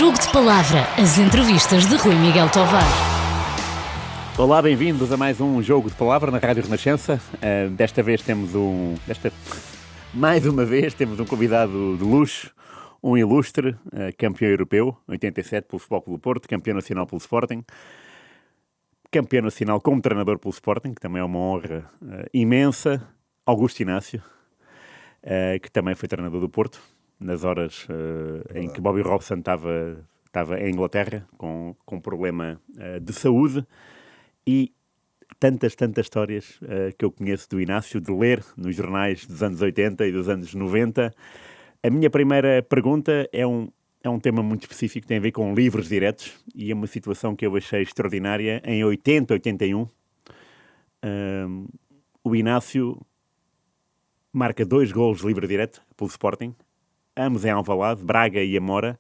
Jogo de Palavra, as entrevistas de Rui Miguel Tovar. Olá, bem-vindos a mais um Jogo de Palavra na Rádio Renascença. Mais uma vez temos um convidado de luxo, um ilustre, campeão europeu, 87 pelo Futebol Clube do Porto, campeão nacional pelo Sporting, campeão nacional como treinador pelo Sporting, que também é uma honra imensa, Augusto Inácio, que também foi treinador do Porto, nas horas em que Bobby Robson estava em Inglaterra, com um problema de saúde, e tantas histórias que eu conheço do Inácio, de ler nos jornais dos anos 80 e dos anos 90. A minha primeira pergunta é um tema muito específico, tem a ver com livros diretos, e é uma situação que eu achei extraordinária. Em 81, o Inácio marca 2 golos de livre direto pelo Sporting, ambos em Alvalade, Braga e Amora,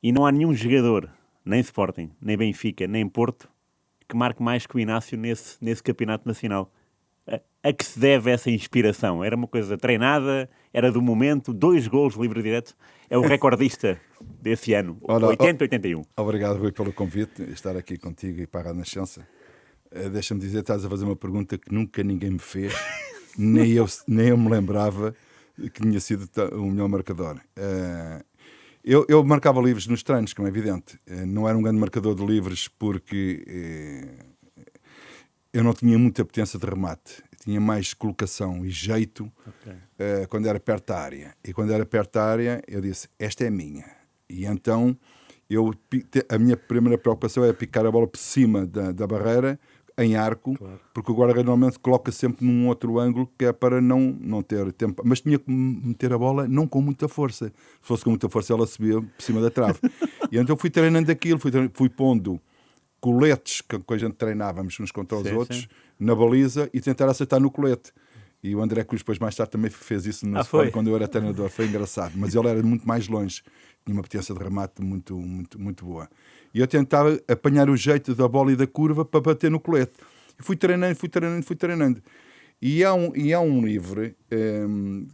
e não há nenhum jogador, nem Sporting, nem Benfica, nem Porto, que marque mais que o Inácio nesse campeonato nacional. A que se deve essa inspiração? Era uma coisa treinada? Era do momento? 2 golos de livre direto? É o recordista desse ano, 80-81. Obrigado, Rui, pelo convite, estar aqui contigo e para a Renascença. Deixa-me dizer, estás a fazer uma pergunta que nunca ninguém me fez, nem eu me lembrava que tinha sido o melhor marcador. Eu marcava livros nos treinos, como é evidente. Não era um grande marcador de livros porque eu não tinha muita potência de remate. Tinha mais colocação e jeito quando era perto da área. E quando era perto da área, eu disse, esta é minha. E então, a minha primeira preocupação é picar a bola por cima da barreira, em arco, claro, porque o guarda-redes normalmente coloca sempre num outro ângulo, que é para não ter tempo. Mas tinha que meter a bola não com muita força. Se fosse com muita força, ela subia por cima da trave. E então fui treinando aquilo, fui pondo coletes que a gente treinávamos uns contra os outros, na baliza, e tentar acertar no colete. E o André Cruz depois mais tarde também fez isso no Sport, quando eu era treinador. Foi engraçado. Mas ele era muito mais longe. Tinha uma potência de remate muito boa. E eu tentava apanhar o jeito da bola e da curva para bater no colete. E fui treinando. E há um livro,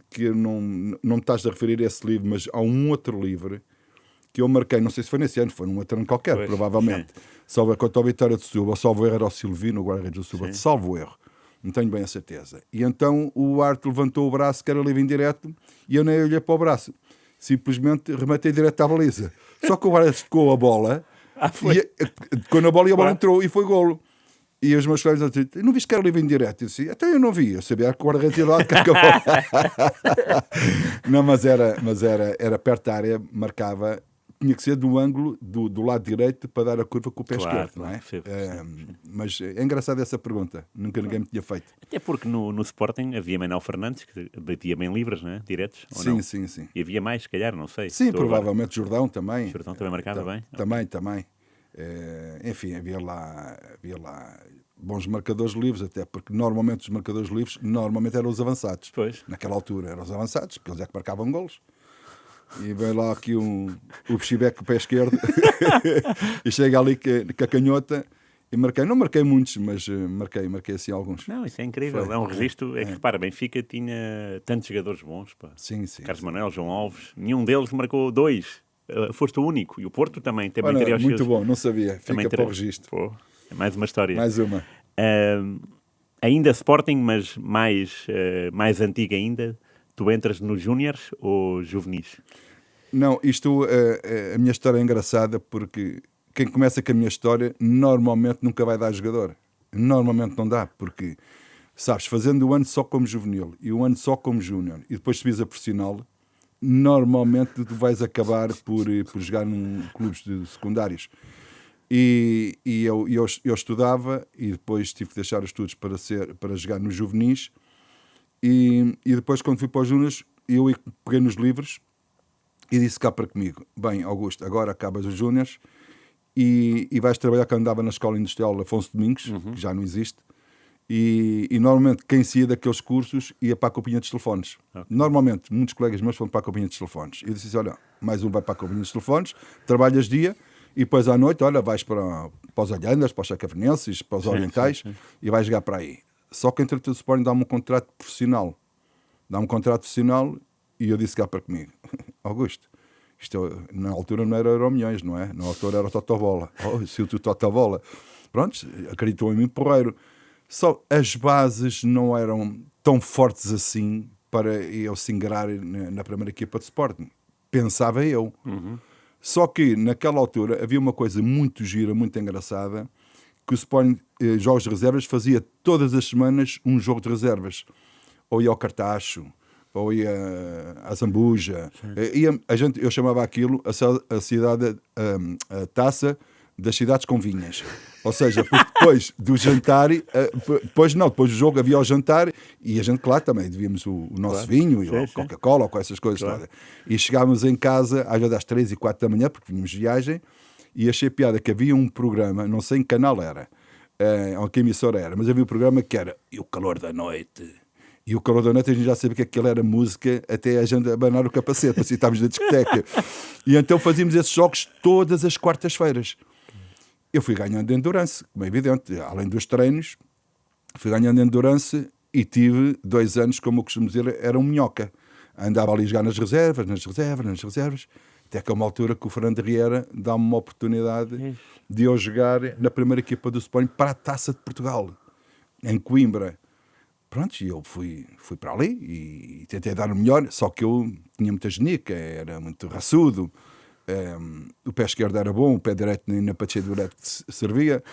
que não me estás a referir a esse livro, mas há um outro livro que eu marquei, não sei se foi nesse ano, foi num outro ano qualquer, provavelmente. Salvo quanto ao Vitória de Setúbal, salvo erro era o Silvino, o guarda-redes do Setúbal, salvo erro. Não tenho bem a certeza. E então o Arte levantou o braço, que era livre indireto, e eu nem olhei para o braço. Simplesmente rematei direto à baliza. Só que o guarda tocou a bola, tocou na bola e a bola entrou e foi golo. E os meus colegas disseram, não viste que era livre indireto? Eu disse, até eu não vi. Eu sabia que o guarda-redes ia lá que acabou. Não, mas era perto da área, marcava. Tinha que ser do ângulo do lado direito para dar a curva com o pé esquerdo, não é? Mas é engraçada essa pergunta. Nunca ninguém me tinha feito. Até porque no Sporting havia Manuel Fernandes, que batia bem livres, não é? Diretos, ou não? Sim. E havia mais, se calhar, não sei. Sim, provavelmente Jordão também. Jordão também marcava bem? Também. Enfim, havia lá bons marcadores livres, até porque normalmente os marcadores livres eram os avançados. Pois. Naquela altura eram os avançados, porque eles é que marcavam golos. E vem lá aqui o Pchibeck com o pé esquerdo e chega ali com a canhota e marquei. Não marquei muitos, mas marquei assim alguns. Não, isso é incrível. É um registro. É que repara, Benfica tinha tantos jogadores bons. Pá. Sim. Carlos Manuel, João Alves. Nenhum deles marcou 2. Foste o único. E o Porto também teria os muito seus... bom, não sabia. Fica para o registro. Pô, é mais uma história. Mais uma. Ainda Sporting, mas mais antiga ainda. Tu entras nos júniores ou juvenis? Não, a minha história é engraçada porque quem começa com a minha história normalmente nunca vai dar jogador. Normalmente não dá, porque, sabes, fazendo o ano só como juvenil e o ano só como júnior e depois subis a profissional, normalmente tu vais acabar por jogar num clubes de secundários. E eu estudava e depois tive que deixar os estudos para jogar nos juvenis. E depois, quando fui para os júniors, eu peguei nos livros e disse cá para comigo, bem, Augusto, agora acabas os júniors e vais trabalhar, que andava na Escola Industrial Afonso Domingos, que já não existe, e normalmente quem saía daqueles cursos ia para a companhia dos telefones. Okay. Normalmente, muitos colegas meus foram para a companhia dos telefones. Eu disse, olha, mais um vai para a companhia dos telefones, trabalhas dia, e depois à noite, olha, vais para os Olhandas, para os Chacavenenses, para os Orientais, e vais jogar para aí. Só que entretanto o Sporting dá-me um contrato profissional. E eu disse cá para comigo, Augusto, Na altura não era Euromilhões, não é? Na altura era o Totobola. Se o Totobola. Pronto, acreditou em mim, porreiro. Só as bases não eram tão fortes assim para eu se ingrar na primeira equipa de Sporting. Pensava eu. Só que naquela altura havia uma coisa muito gira, muito engraçada, que o Sporting, jogos de reservas, fazia todas as semanas um jogo de reservas. Ou ia ao Cartacho, ou ia à Zambuja. Eu chamava aquilo a cidade, a taça das cidades com vinhas. Ou seja, porque depois do jantar, depois do jogo havia o jantar e a gente, claro, também devíamos o nosso vinho, e Coca-Cola, ou com essas coisas todas. E chegávamos em casa, às vezes às 3 e 4 da manhã, porque vínhamos de viagem, e achei piada que havia um programa, não sei em que canal era, ou que emissora era, mas havia um programa que era E o Calor da Noite. E o Calor da Noite a gente já sabia que aquilo era música até a gente abanar o capacete, assim estávamos na discoteca. E então fazíamos esses jogos todas as quartas-feiras. Eu fui ganhando endurance, como é evidente, além dos treinos, fui ganhando endurance e tive 2 anos, como eu costumo dizer, era um minhoca. Andava ali a jogar nas reservas, até que a uma altura que o Fernando Riera dá-me uma oportunidade de eu jogar na primeira equipa do Sporting para a Taça de Portugal, em Coimbra. Pronto, e eu fui para ali e tentei dar o melhor, só que eu tinha muita genica, era muito raçudo. O pé esquerdo era bom, o pé direito nem na patinha direito servia,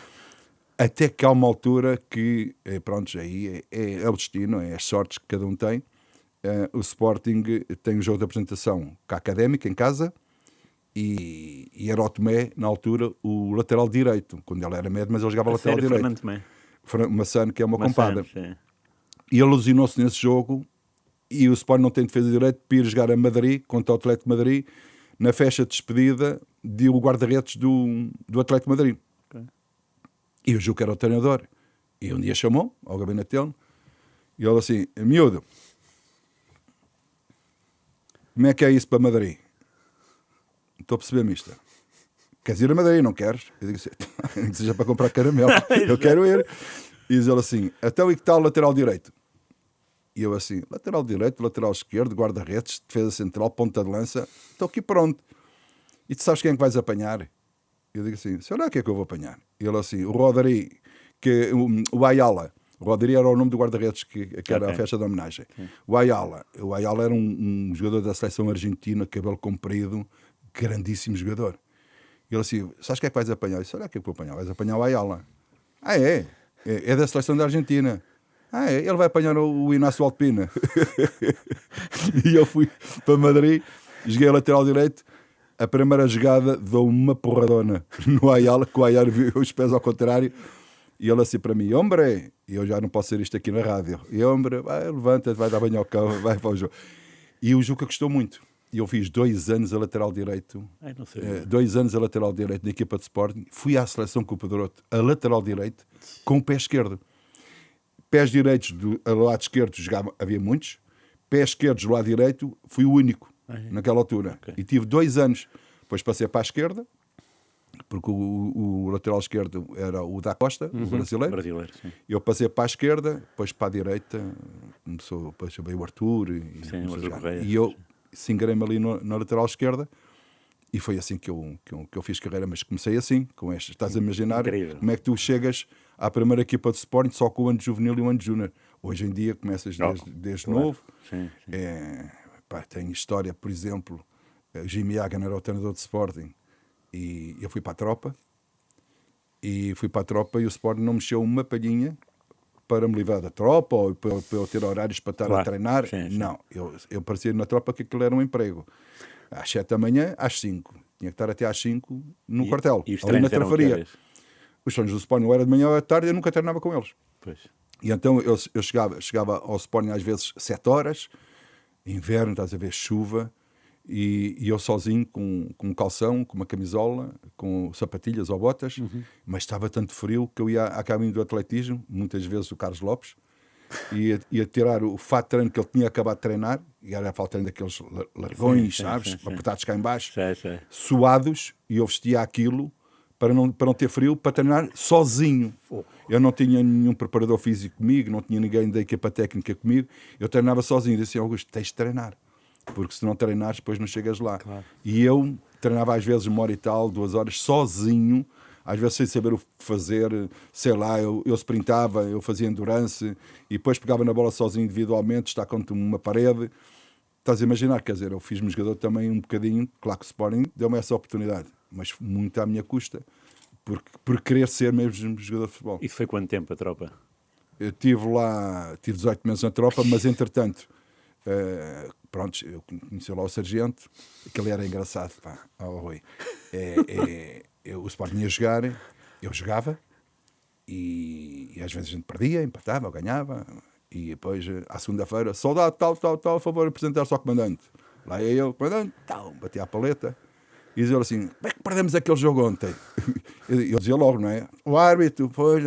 até que há uma altura que, pronto, aí é o destino, é as sortes que cada um tem. O Sporting tem o jogo de apresentação com a Académica em casa e era o Tomé, na altura, o lateral direito, quando ele era médio, mas ele jogava lateral direito. Massano, que é uma compada. E ele alucinou-se nesse jogo e o Sporting não tem defesa direito para ir jogar a Madrid, contra o Atlético de Madrid, na festa de despedida do guarda-redes do Atlético de Madrid. E o Ju, que era o treinador, e um dia chamou ao gabinete dele, e ele assim, miúdo, como é que é isso para Madrid? Estou a perceber, mister. Queres ir a Madrid, não queres? Eu digo assim, nem que seja para comprar caramelo, eu quero ir. E diz ele assim, até e que tal lateral direito? E eu assim, lateral direito, lateral esquerdo, guarda-redes, defesa central, ponta de lança, estou aqui pronto. E tu sabes quem é que vais apanhar? Eu digo assim, será que é que eu vou apanhar? E ele assim, o Rodri, o Ayala. O Rodri era o nome do guarda-redes que era a festa de homenagem. O Ayala era um jogador da seleção argentina, cabelo comprido, grandíssimo jogador. E ele assim, sabes quem é que vais apanhar? Eu disse, será que é que eu vou apanhar? Vais apanhar o Ayala. Ah, é da seleção da Argentina. Ele vai apanhar o Inácio Alpina. E eu fui para Madrid, joguei a lateral direito. A primeira jogada dou uma porradona no Ayala, que o Ayala viu os pés ao contrário. E ele assim para mim, hombre, e eu já não posso ser isto aqui na rádio. E hombre, levanta-te, vai dar banho ao cão, vai para o jogo. E o Juca gostou muito. E eu fiz 2 anos a lateral direito. 2 anos a lateral direito na equipa de Sporting. Fui à seleção com o Pedroto a lateral direito com o pé esquerdo. Pés direitos do lado esquerdo havia muitos. Pés esquerdos do lado direito fui o único naquela altura. E tive 2 anos. Depois passei para a esquerda, porque o lateral esquerdo era o da Costa, o brasileiro. Sim. Eu passei para a esquerda, depois para a direita, depois veio o Arthur. E eu singrei-me ali na lateral esquerda. E foi assim que eu fiz carreira, mas comecei assim, com estas. Estás a imaginar como é que tu chegas à primeira equipa de Sporting só com o ano juvenil e o ano júnior. Hoje em dia começas desde novo. Sim. Tem história, por exemplo, Jimmy Hagan era o treinador de Sporting e eu fui para a tropa. E o Sporting não mexeu uma palhinha para me livrar da tropa ou para eu ter horários para estar a treinar. Sim. Não, eu parecia na tropa que aquilo era um emprego. Às 7 da manhã, às 5. Tinha que estar até às 5 no quartel, ali na trafaria. Os treinos do Sporting ou era de manhã ou à tarde, eu nunca treinava com eles. Pois. E então eu chegava ao Sporting às vezes 7 horas, inverno, estás a ver, chuva, e eu sozinho com um calção, com uma camisola, com sapatilhas ou botas, mas estava tanto frio que eu ia a caminho do atletismo, muitas vezes o Carlos Lopes, ia tirar o fato de treino que ele tinha acabado de treinar, e era faltando daqueles largões, sabes, apertados cá em baixo, suados, e eu vestia aquilo para não ter frio, para treinar sozinho. Eu não tinha nenhum preparador físico comigo, não tinha ninguém da equipa técnica comigo, eu treinava sozinho. Eu disse, Augusto, tens de treinar. porque se não treinares, depois não chegas lá. Claro. E eu treinava às vezes 1 hora e tal, 2 horas, sozinho, às vezes sem saber o que fazer, sei lá, eu sprintava, eu fazia endurance, e depois pegava na bola sozinho individualmente, está contra uma parede. Estás a imaginar, quer dizer, eu fiz-me jogador também um bocadinho, claro que o Sporting deu-me essa oportunidade, mas muito à minha custa, por querer ser mesmo jogador de futebol. Isso foi quanto tempo a tropa? Eu tive 18 meses na tropa, mas entretanto, pronto, eu conheci lá o sargento, aquele era engraçado, pá, Rui. O Sporting ia jogar, eu jogava, e às vezes a gente perdia, empatava, ou ganhava, e depois, à segunda-feira, soldado, tal, a favor, apresentar-se ao comandante. Lá ia eu, comandante, tal, batia a paleta, e dizia assim, como é que perdemos aquele jogo ontem? Eu dizia logo, não é? O árbitro, pois,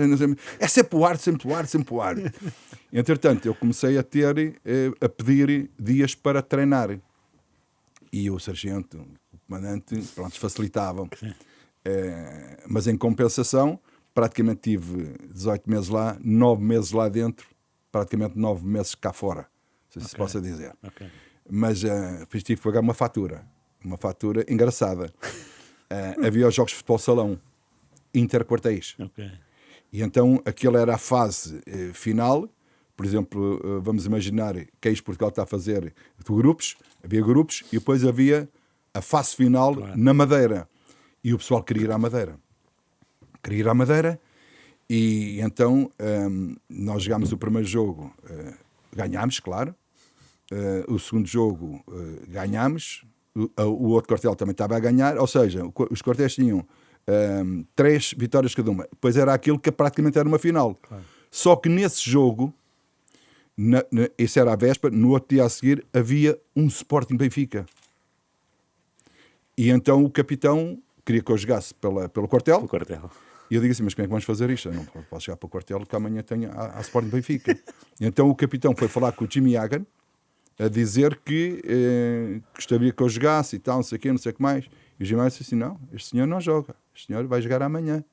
é sempre o árbitro, sempre o árbitro. Entretanto, eu comecei a pedir dias para treinar. E o sargento, o comandante, pronto, facilitavam. Mas em compensação, praticamente tive 18 meses lá, 9 meses lá dentro, praticamente 9 meses cá fora. Não sei se se possa dizer. Okay. Mas tive que pagar uma fatura engraçada. Havia os jogos de futebol salão, interquartéis. Okay. E então aquilo era a fase final. Por exemplo, vamos imaginar que a Portugal está a fazer grupos, havia grupos, e depois havia a fase final, claro, na Madeira. E o pessoal queria ir à Madeira. E então nós jogámos o primeiro jogo, ganhámos, claro. O segundo jogo ganhámos. O outro quartel também estava a ganhar. Ou seja, os quartéis tinham 3 vitórias cada uma. Depois era aquilo que praticamente era uma final. Claro. Só que nesse jogo, isso era a véspera, no outro dia a seguir havia um Sporting Benfica. E então o capitão queria que eu jogasse pelo quartel. Pelo quartel. E eu digo assim, mas como é que vamos fazer isto? Eu não posso jogar para o quartel, que amanhã tenho a Sporting Benfica. E então o capitão foi falar com o Jimmy Hagan, a dizer que gostaria que eu jogasse e tal, não sei o quê, não sei o que mais. E o Jimmy Hagan disse assim, não, este senhor não joga, este senhor vai jogar amanhã.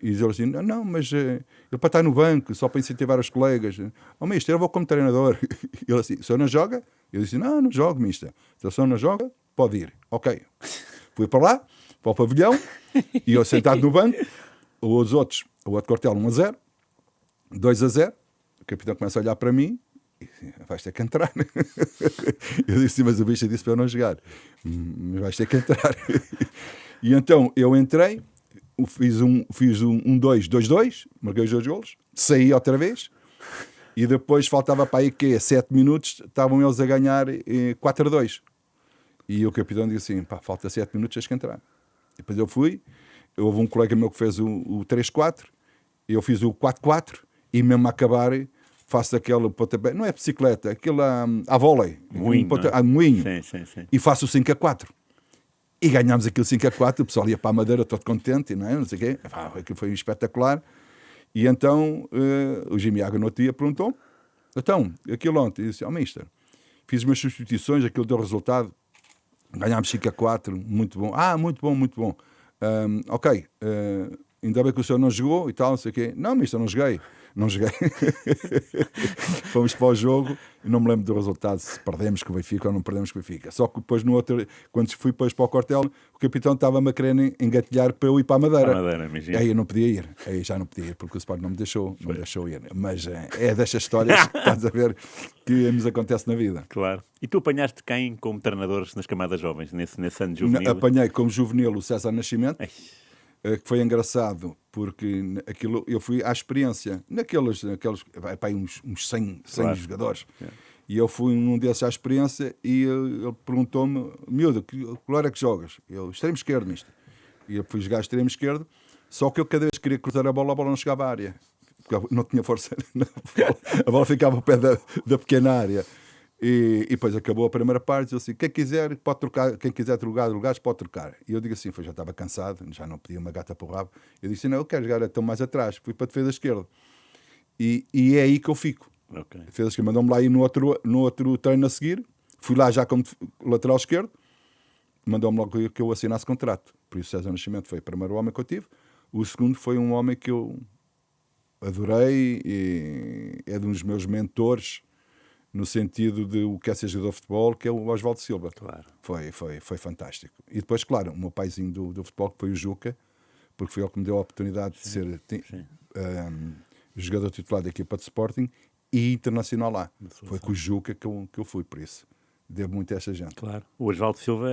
E diz ele assim, não, mas ele para estar no banco, só para incentivar os colegas. Mister, eu vou como treinador. E ele assim, o senhor não joga? Eu disse, não jogo, mister. Se o senhor não joga, pode ir. Ok. Fui para lá, para o pavilhão, e eu sentado no banco, o outro quartel 1-0, 2-0, o capitão começa a olhar para mim, e disse, vais ter que entrar. Eu disse, mas o bicho disse para eu não jogar. Mas vais ter que entrar. E então eu entrei, fiz um 2-2, marquei os 2 golos, saí outra vez, e depois faltava para aí 7 minutos, estavam eles a ganhar 4-2. E o capitão disse assim, falta 7 minutos, tens que entrar. E depois eu fui, houve um colega meu que fez o 3-4, eu fiz o 4-4, e mesmo a acabar, faço aquele pontapé, não é bicicleta, aquele à vôlei, moinho, moinho, sim. E faço o 5-4. E ganhámos aquilo 5-4, o pessoal ia para a Madeira todo contente, não sei o quê, aquilo foi espetacular. E então o Jimmy Hagan no outro dia perguntou, então, aquilo ontem, eu disse, mister, fiz umas substituições, aquilo deu resultado, ganhámos 5-4, muito bom. Muito bom. Ok, ainda bem que o senhor não jogou e tal, não sei o quê. Não, mister, não joguei. Fomos para o jogo e não me lembro do resultado, se perdemos com o Benfica ou não perdemos com o Benfica. Só que depois quando fui depois para o quartel, o capitão estava-me a querer engatilhar para eu ir para a Madeira. Aí eu não podia ir, porque o Sport não me deixou ir. Mas é destas histórias que estás a ver que nos acontece na vida. Claro. E tu apanhaste quem como treinadores nas camadas jovens, nesse ano juvenil? Apanhei como juvenil o César Nascimento. Que foi engraçado, porque aquilo, eu fui à experiência, naqueles uns 100 claro, jogadores, e eu fui num desses à experiência, e ele perguntou-me, miúdo, que hora é que jogas? Eu, extremo esquerdo, mister. E eu fui jogar extremo esquerdo, só que eu cada vez que queria cruzar a bola não chegava à área, porque eu não tinha força na bola, a bola ficava ao pé da pequena área. E depois acabou a primeira parte, disse assim, quem quiser pode trocar, quem quiser trocar de lugares pode trocar. E eu digo assim, já estava cansado, já não podia uma gata para o rabo. Eu disse, não, eu quero jogar até mais atrás, fui para a defesa esquerda. E é aí que eu fico. Okay. A defesa esquerda mandou-me lá ir no outro treino a seguir, fui lá já como lateral esquerdo, mandou-me logo que eu assinasse contrato. Por isso César Nascimento foi o primeiro homem que eu tive. O segundo foi um homem que eu adorei, e é de um dos meus mentores, no sentido de o que é ser jogador de futebol, que é o Osvaldo Silva. Claro. Foi fantástico. E depois, claro, o meu paizinho do futebol, que foi o Juca, porque foi ele que me deu a oportunidade de ser jogador titular da equipa de Sporting e internacional lá. Foi com o Juca que eu fui, por isso. Devo muito a essa gente. Claro. O Osvaldo Silva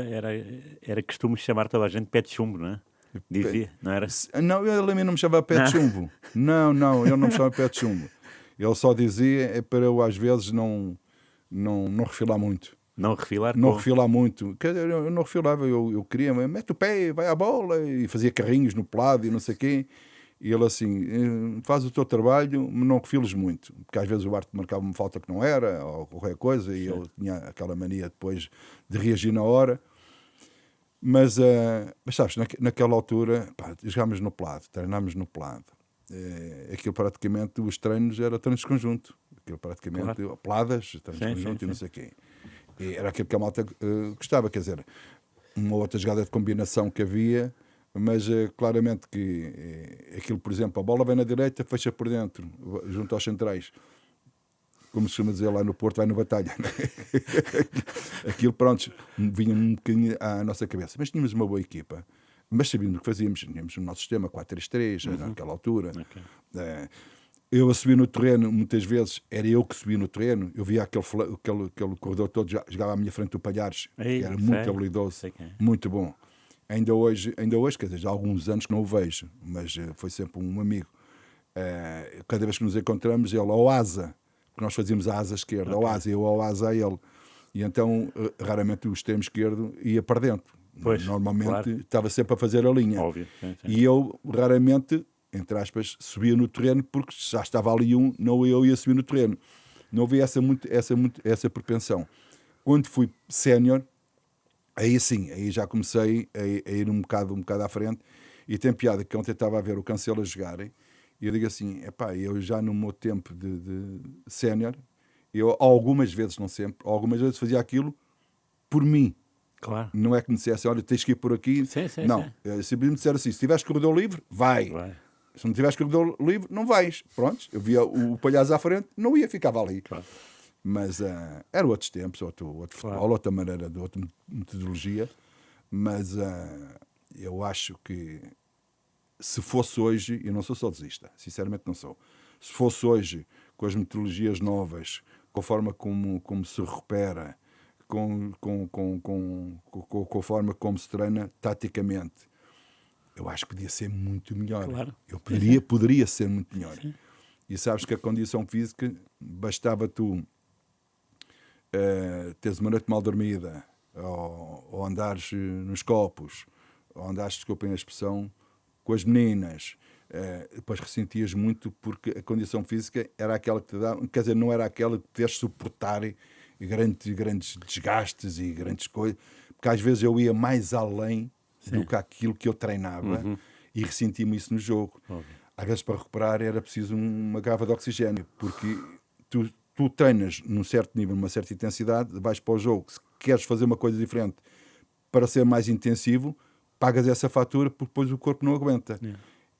era costume chamar toda a gente pé de chumbo, não é? Dizia, não era? Não, ele a mim não me chamava pé de chumbo. Não, ele não me chamava pé de chumbo. Ele só dizia para eu, às vezes, não refilar muito. Não refilar? Não refilar muito. Quer dizer, eu não refilava, eu queria, mete o pé, vai à bola, e fazia carrinhos no pelado e não sei o quê. E ele assim, faz o teu trabalho, mas não refiles muito. Porque às vezes o árbitro marcava uma falta que não era, ou qualquer coisa, e eu tinha aquela mania depois de reagir na hora. Mas sabes, naquela altura, jogámos no pelado, treinámos no pelado. Aquilo praticamente, os treinos eram treinos de conjunto. Aquilo praticamente, peladas, treinos de conjunto e não sei o quê. E era aquilo que a malta gostava, quer dizer, uma outra jogada de combinação que havia, mas claramente que aquilo, por exemplo, a bola vem na direita, fecha por dentro, junto aos centrais. Como se chama dizer lá no Porto, vai na batalha. Aquilo, pronto, vinha um bocadinho à nossa cabeça. Mas tínhamos uma boa equipa. Mas sabíamos o que fazíamos. Tínhamos o nosso sistema 4-3-3, naquela altura. Okay. Eu a subir no terreno, muitas vezes, era eu que subia no terreno. Eu via aquele corredor todo, jogava à minha frente o Palhares, que era muito habilidoso, muito bom. Ainda hoje, quer dizer, já há alguns anos que não o vejo, mas foi sempre um amigo. Cada vez que nos encontramos, ele ao asa, porque nós fazíamos a asa esquerda, ao asa, eu ao asa a ele. E então, raramente o extremo esquerdo ia para dentro. Pois, normalmente estava sempre a fazer a linha. Óbvio, sim. E eu, raramente, entre aspas, subia no terreno, porque já estava ali não eu ia subir no terreno. Não havia essa propensão. Quando fui sénior, aí sim, aí já comecei a ir um bocado à frente, e tem piada que ontem estava a ver o Cancelo a jogarem, e eu digo assim, eu já no meu tempo de sénior, eu algumas vezes, não sempre, algumas vezes fazia aquilo por mim. Claro. Não é que me dissesse, olha, tens que ir por aqui. Sim, não, se me disser assim, se tiveres corredor livre, vai. Se não tiveres corredor livre, não vais. Pronto, eu via o Palhaço à frente, não ia, ficava ali. Claro. Mas eram outros tempos, outro futebol, outra maneira, de outra metodologia. Mas eu acho que se fosse hoje, eu não sou saudosista, sinceramente não sou. Se fosse hoje, com as metodologias novas, com a forma como se recupera, com a forma como se treina taticamente, eu acho que podia ser muito melhor. Claro. Poderia ser muito melhor. Sim. E sabes que a condição física, bastava tu teres uma noite mal dormida, ou andares nos copos, ou andares, desculpem a expressão, com as meninas, depois ressentias muito, porque a condição física era aquela que te dá, quer dizer, não era aquela que pudeste suportar grandes desgastes e grandes coisas, porque às vezes eu ia mais além do que aquilo que eu treinava, e ressenti-me isso no jogo. Às vezes para recuperar era preciso uma garrafa de oxigênio, porque tu treinas num certo nível, numa certa intensidade, vais para o jogo, se queres fazer uma coisa diferente para ser mais intensivo, pagas essa fatura porque depois o corpo não aguenta.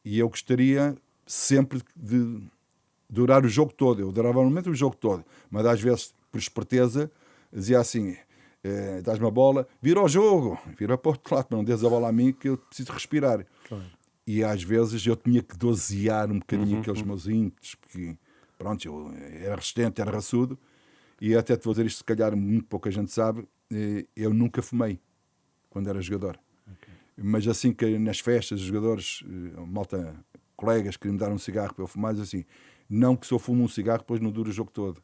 E eu gostaria sempre de durar o jogo todo. Eu durava normalmente o jogo todo, mas às vezes, por esperteza, dizia assim, dás-me a bola, vira ao jogo, vira para o outro lado, não des a bola a mim que eu preciso respirar. Claro. E às vezes eu tinha que dosear um bocadinho aqueles meus ímpetos, porque pronto, eu era resistente, era raçudo, e até te vou dizer isto, se calhar muito pouca gente sabe, eu nunca fumei quando era jogador. Okay. Mas assim que nas festas, os jogadores, malta, colegas queriam me dar um cigarro para eu fumar, assim, não que se eu fumo um cigarro, depois não dura o jogo todo.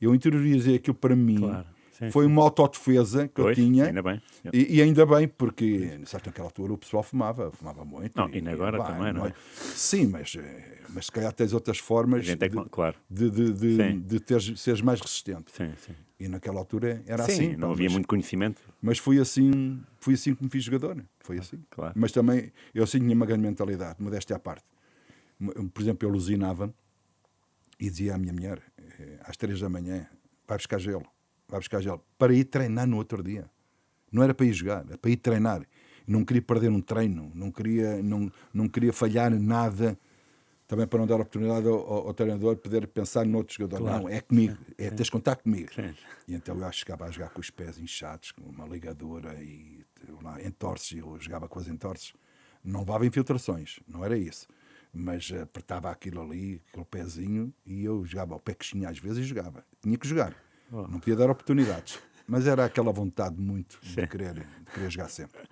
Eu interiorizei aquilo para mim. Claro. Sim, foi uma autodefesa que eu tinha. Ainda bem. E ainda bem, porque sabe, naquela altura o pessoal fumava muito. Não, e agora também, não é? Sim, mas se calhar tens outras formas de seres mais resistente. Sim. E naquela altura era sim, assim. Não havia muito conhecimento. Mas foi assim que me fiz jogador. Foi assim. Claro. Mas também, eu sim tinha uma grande mentalidade, modéstia à parte. Por exemplo, eu alucinava e dizia à minha mulher, às 3 da manhã, vai buscar gelo, para ir treinar no outro dia. Não era para ir jogar, era para ir treinar. Não queria perder um treino, não queria falhar nada. também para não dar oportunidade ao treinador poder pensar noutro jogador. Claro. Não, é comigo, tens de contar comigo. Sim. E então eu chegava a jogar com os pés inchados, com uma ligadura e lá, entorces, eu jogava com as entorces. Não levava infiltrações, não era isso. Mas apertava aquilo ali, aquele pezinho, e eu jogava ao pé coxinha às vezes e jogava. Tinha que jogar, não podia dar oportunidades. Mas era aquela vontade muito de querer jogar sempre.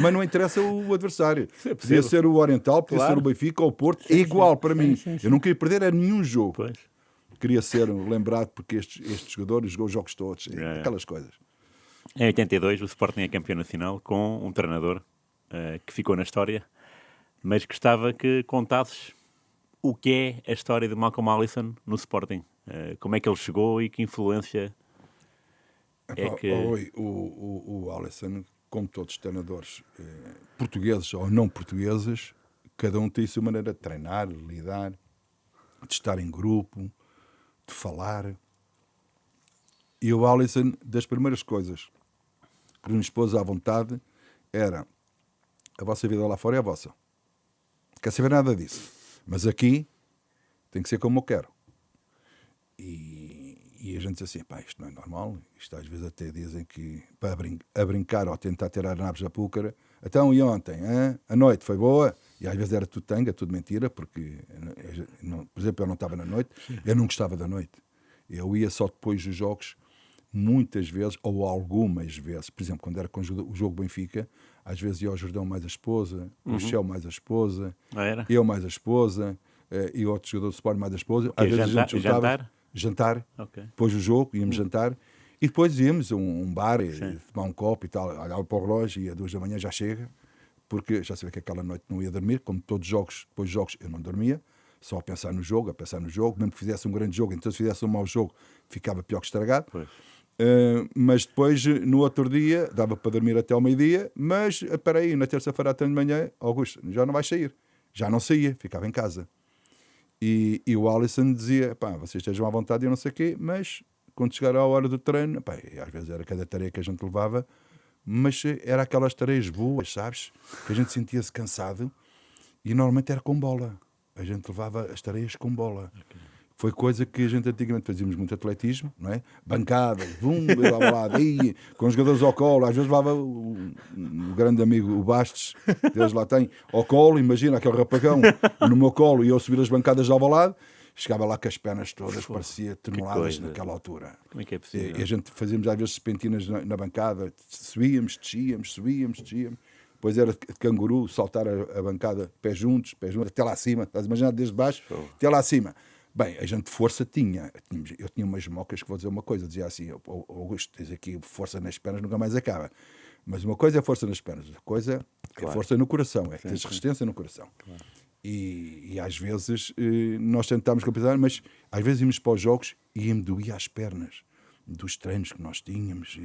Mas não interessa o adversário. Podia ser o Oriental, podia ser o Benfica ou o Porto. É igual para mim. Eu não queria perder a nenhum jogo. Pois. Queria ser lembrado porque este jogador jogou os jogos todos. Aquelas coisas. Em 82, o Sporting é campeão nacional com um treinador que ficou na história, mas gostava que contasses o que é a história de Malcolm Allison no Sporting. Como é que ele chegou e que influência é que... O Allison, como todos os treinadores portugueses ou não portugueses, cada um tem a sua maneira de treinar, de lidar, de estar em grupo, de falar. E o Allison, das primeiras coisas que nos pôs à vontade era: a vossa vida lá fora é a vossa. Não quer saber nada disso. Mas aqui tem que ser como eu quero. E a gente diz assim: pá, isto não é normal. Isto às vezes até dizem que para a brincar ou tentar tirar naves da púcara. Então, e ontem? Hein? A noite foi boa? E às vezes era tudo tanga, tudo mentira, porque, por exemplo, eu não estava na noite. Eu não gostava da noite. Eu ia só depois dos jogos, muitas vezes, ou algumas vezes. Por exemplo, quando era com o jogo Benfica, às vezes ia ao Jordão mais a esposa, o Shell mais a esposa, eu mais a esposa, e outro jogador do Sport mais a esposa. Às vezes a gente juntava, jantar, depois do jogo, íamos jantar, e depois íamos a um bar, e tomar um copo e tal, olhava para o relógio, e às 2 da manhã já chega, porque já sabia que aquela noite não ia dormir, como todos os jogos, depois dos jogos eu não dormia, só a pensar no jogo, mesmo que fizesse um grande jogo, então se fizesse um mau jogo, ficava pior que estragado. Mas depois, no outro dia, dava para dormir até ao meio-dia, mas, espera aí, na terça-feira até de manhã, Augusto, já não vais sair. Já não saía, ficava em casa. E o Allison dizia: pá, vocês estejam à vontade e eu não sei o quê, mas quando chegar a hora do treino, pá, às vezes era cada tarefa que a gente levava, mas era aquelas tarefas boas, sabes? Que a gente sentia-se cansado e normalmente era com bola. A gente levava as tarefas com bola. Foi coisa que a gente antigamente fazíamos muito atletismo, não é? Bancadas, com os jogadores ao colo. Às vezes levava o grande amigo, o Bastos, Deus lá tem, ao colo. Imagina aquele rapagão no meu colo e eu subir as bancadas de Alvalade. Chegava lá com as pernas todas, parecia toneladas naquela altura. Como é que é possível? E a gente fazíamos às vezes serpentinas na bancada, subíamos, descíamos. Depois era de canguru, saltar a bancada, pés juntos, até lá acima. Estás a imaginar, desde baixo até lá acima. Bem, a gente força tinha. Eu tinha umas mocas que vou dizer uma coisa. Dizia assim: Augusto, tens aqui força nas pernas, nunca mais acaba. Mas uma coisa é força nas pernas, outra coisa é força no coração. É que tens resistência no coração. Claro. E às vezes nós tentámos compensar, mas às vezes íamos para os jogos e me doía as pernas dos treinos que nós tínhamos.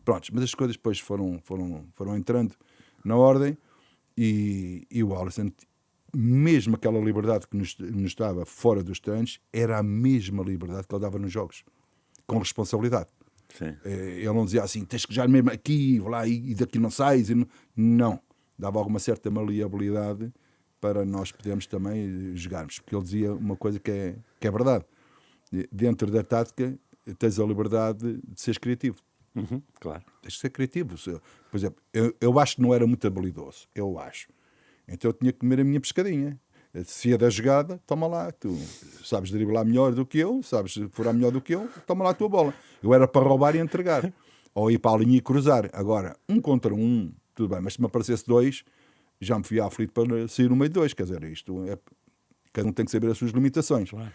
Pronto, mas as coisas depois foram entrando na ordem e o Allison, mesmo aquela liberdade que nos dava fora dos treinos, era a mesma liberdade que ele dava nos jogos, com responsabilidade. Sim. Ele não dizia assim: tens que jogar mesmo aqui, lá, e daqui não sais. Não, dava alguma certa maleabilidade para nós podermos também jogarmos, porque ele dizia uma coisa que é verdade: dentro da tática tens a liberdade de seres criativo. Claro. Tens de ser criativo. Por exemplo, eu acho que não era muito habilidoso, então eu tinha que comer a minha pescadinha. Se ia da jogada, toma lá, tu sabes driblar melhor do que eu, sabes furar melhor do que eu, toma lá a tua bola. Eu era para roubar e entregar, ou ir para a linha e cruzar. Agora, 1 contra 1, tudo bem, mas se me aparecesse 2, já me fui aflito para sair no meio de 2. Quer dizer, isto é, cada um tem que saber as suas limitações. Claro.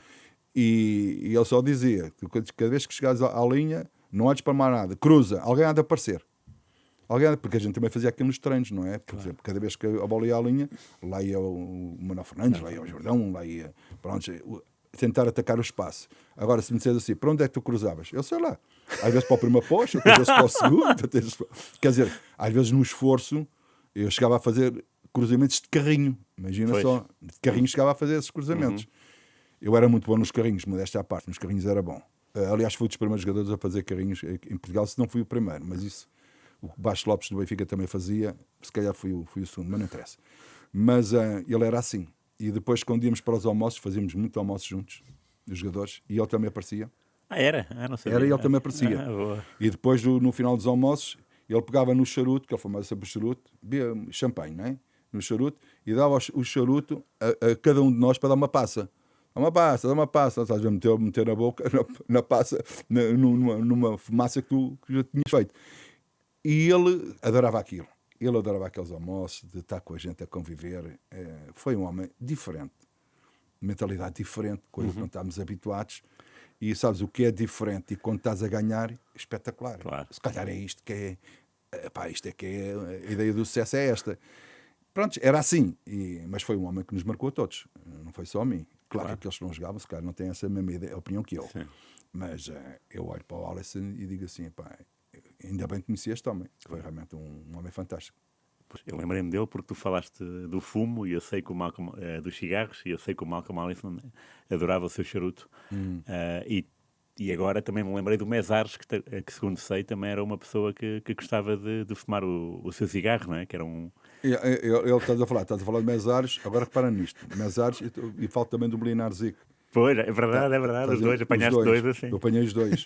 E ele só dizia: cada vez que chegares à linha, não olhes para mais nada, cruza, alguém há de aparecer. Porque a gente também fazia aquilo nos treinos, não é? Por exemplo, cada vez que a bola ia à linha, lá ia o Manuel Fernandes, lá ia o Jordão, lá ia, pronto, tentar atacar o espaço. Agora, se me disseres assim: para onde é que tu cruzavas? Eu sei lá. Às vezes para o primeiro posto, outras vezes para o segundo. Quer dizer, às vezes no esforço, eu chegava a fazer cruzamentos de carrinho. Imagina só, de carrinho chegava a fazer esses cruzamentos. Eu era muito bom nos carrinhos, modéstia à parte, nos carrinhos era bom. Aliás, fui dos primeiros jogadores a fazer carrinhos em Portugal, se não fui o primeiro, mas isso o Baixo Lopes do Benfica também fazia, se calhar fui o segundo, mas não interessa. Mas ele era assim. E depois, quando íamos para os almoços, fazíamos muito almoços juntos, os jogadores, e ele também aparecia. Era? Não sabia. Era, e ele também aparecia. Boa. E depois, no final dos almoços, ele pegava no charuto, que ele fumava sempre o charuto, bebia champanhe, não é? No charuto, e dava o charuto a cada um de nós para dar uma passa. Dá uma passa. Estás a meter na boca, na passa, numa fumaça que tu já tinhas feito. E ele adorava aquilo. Ele adorava aqueles almoços, de estar com a gente a conviver. Foi um homem diferente. Mentalidade diferente, coisa que não estávamos habituados. E sabes o que é diferente? E quando estás a ganhar, espetacular. Claro. Se calhar é isto que é... isto é que é... A ideia do sucesso é esta. Pronto, era assim. Mas foi um homem que nos marcou a todos. Não foi só a mim. Claro que aqueles que não jogavam, se calhar não têm essa mesma opinião que eu. Sim. Mas eu olho para o Alisson e digo assim, ainda bem que conheci este homem. Foi realmente um homem fantástico. Eu lembrei-me dele porque tu falaste do fumo e eu sei que o Malcolm, dos cigarros, e eu sei que o Malcolm Alisson adorava o seu charuto. E agora também me lembrei do Mesares, que segundo sei também era uma pessoa que gostava de fumar o seu cigarro, não é? Que era um... Ele estás a falar de Mesares, agora repara nisto. Mesares e falo também do Molinar Zico. Pois, é verdade, os dois, apanhaste dois assim. Eu apanhei os dois.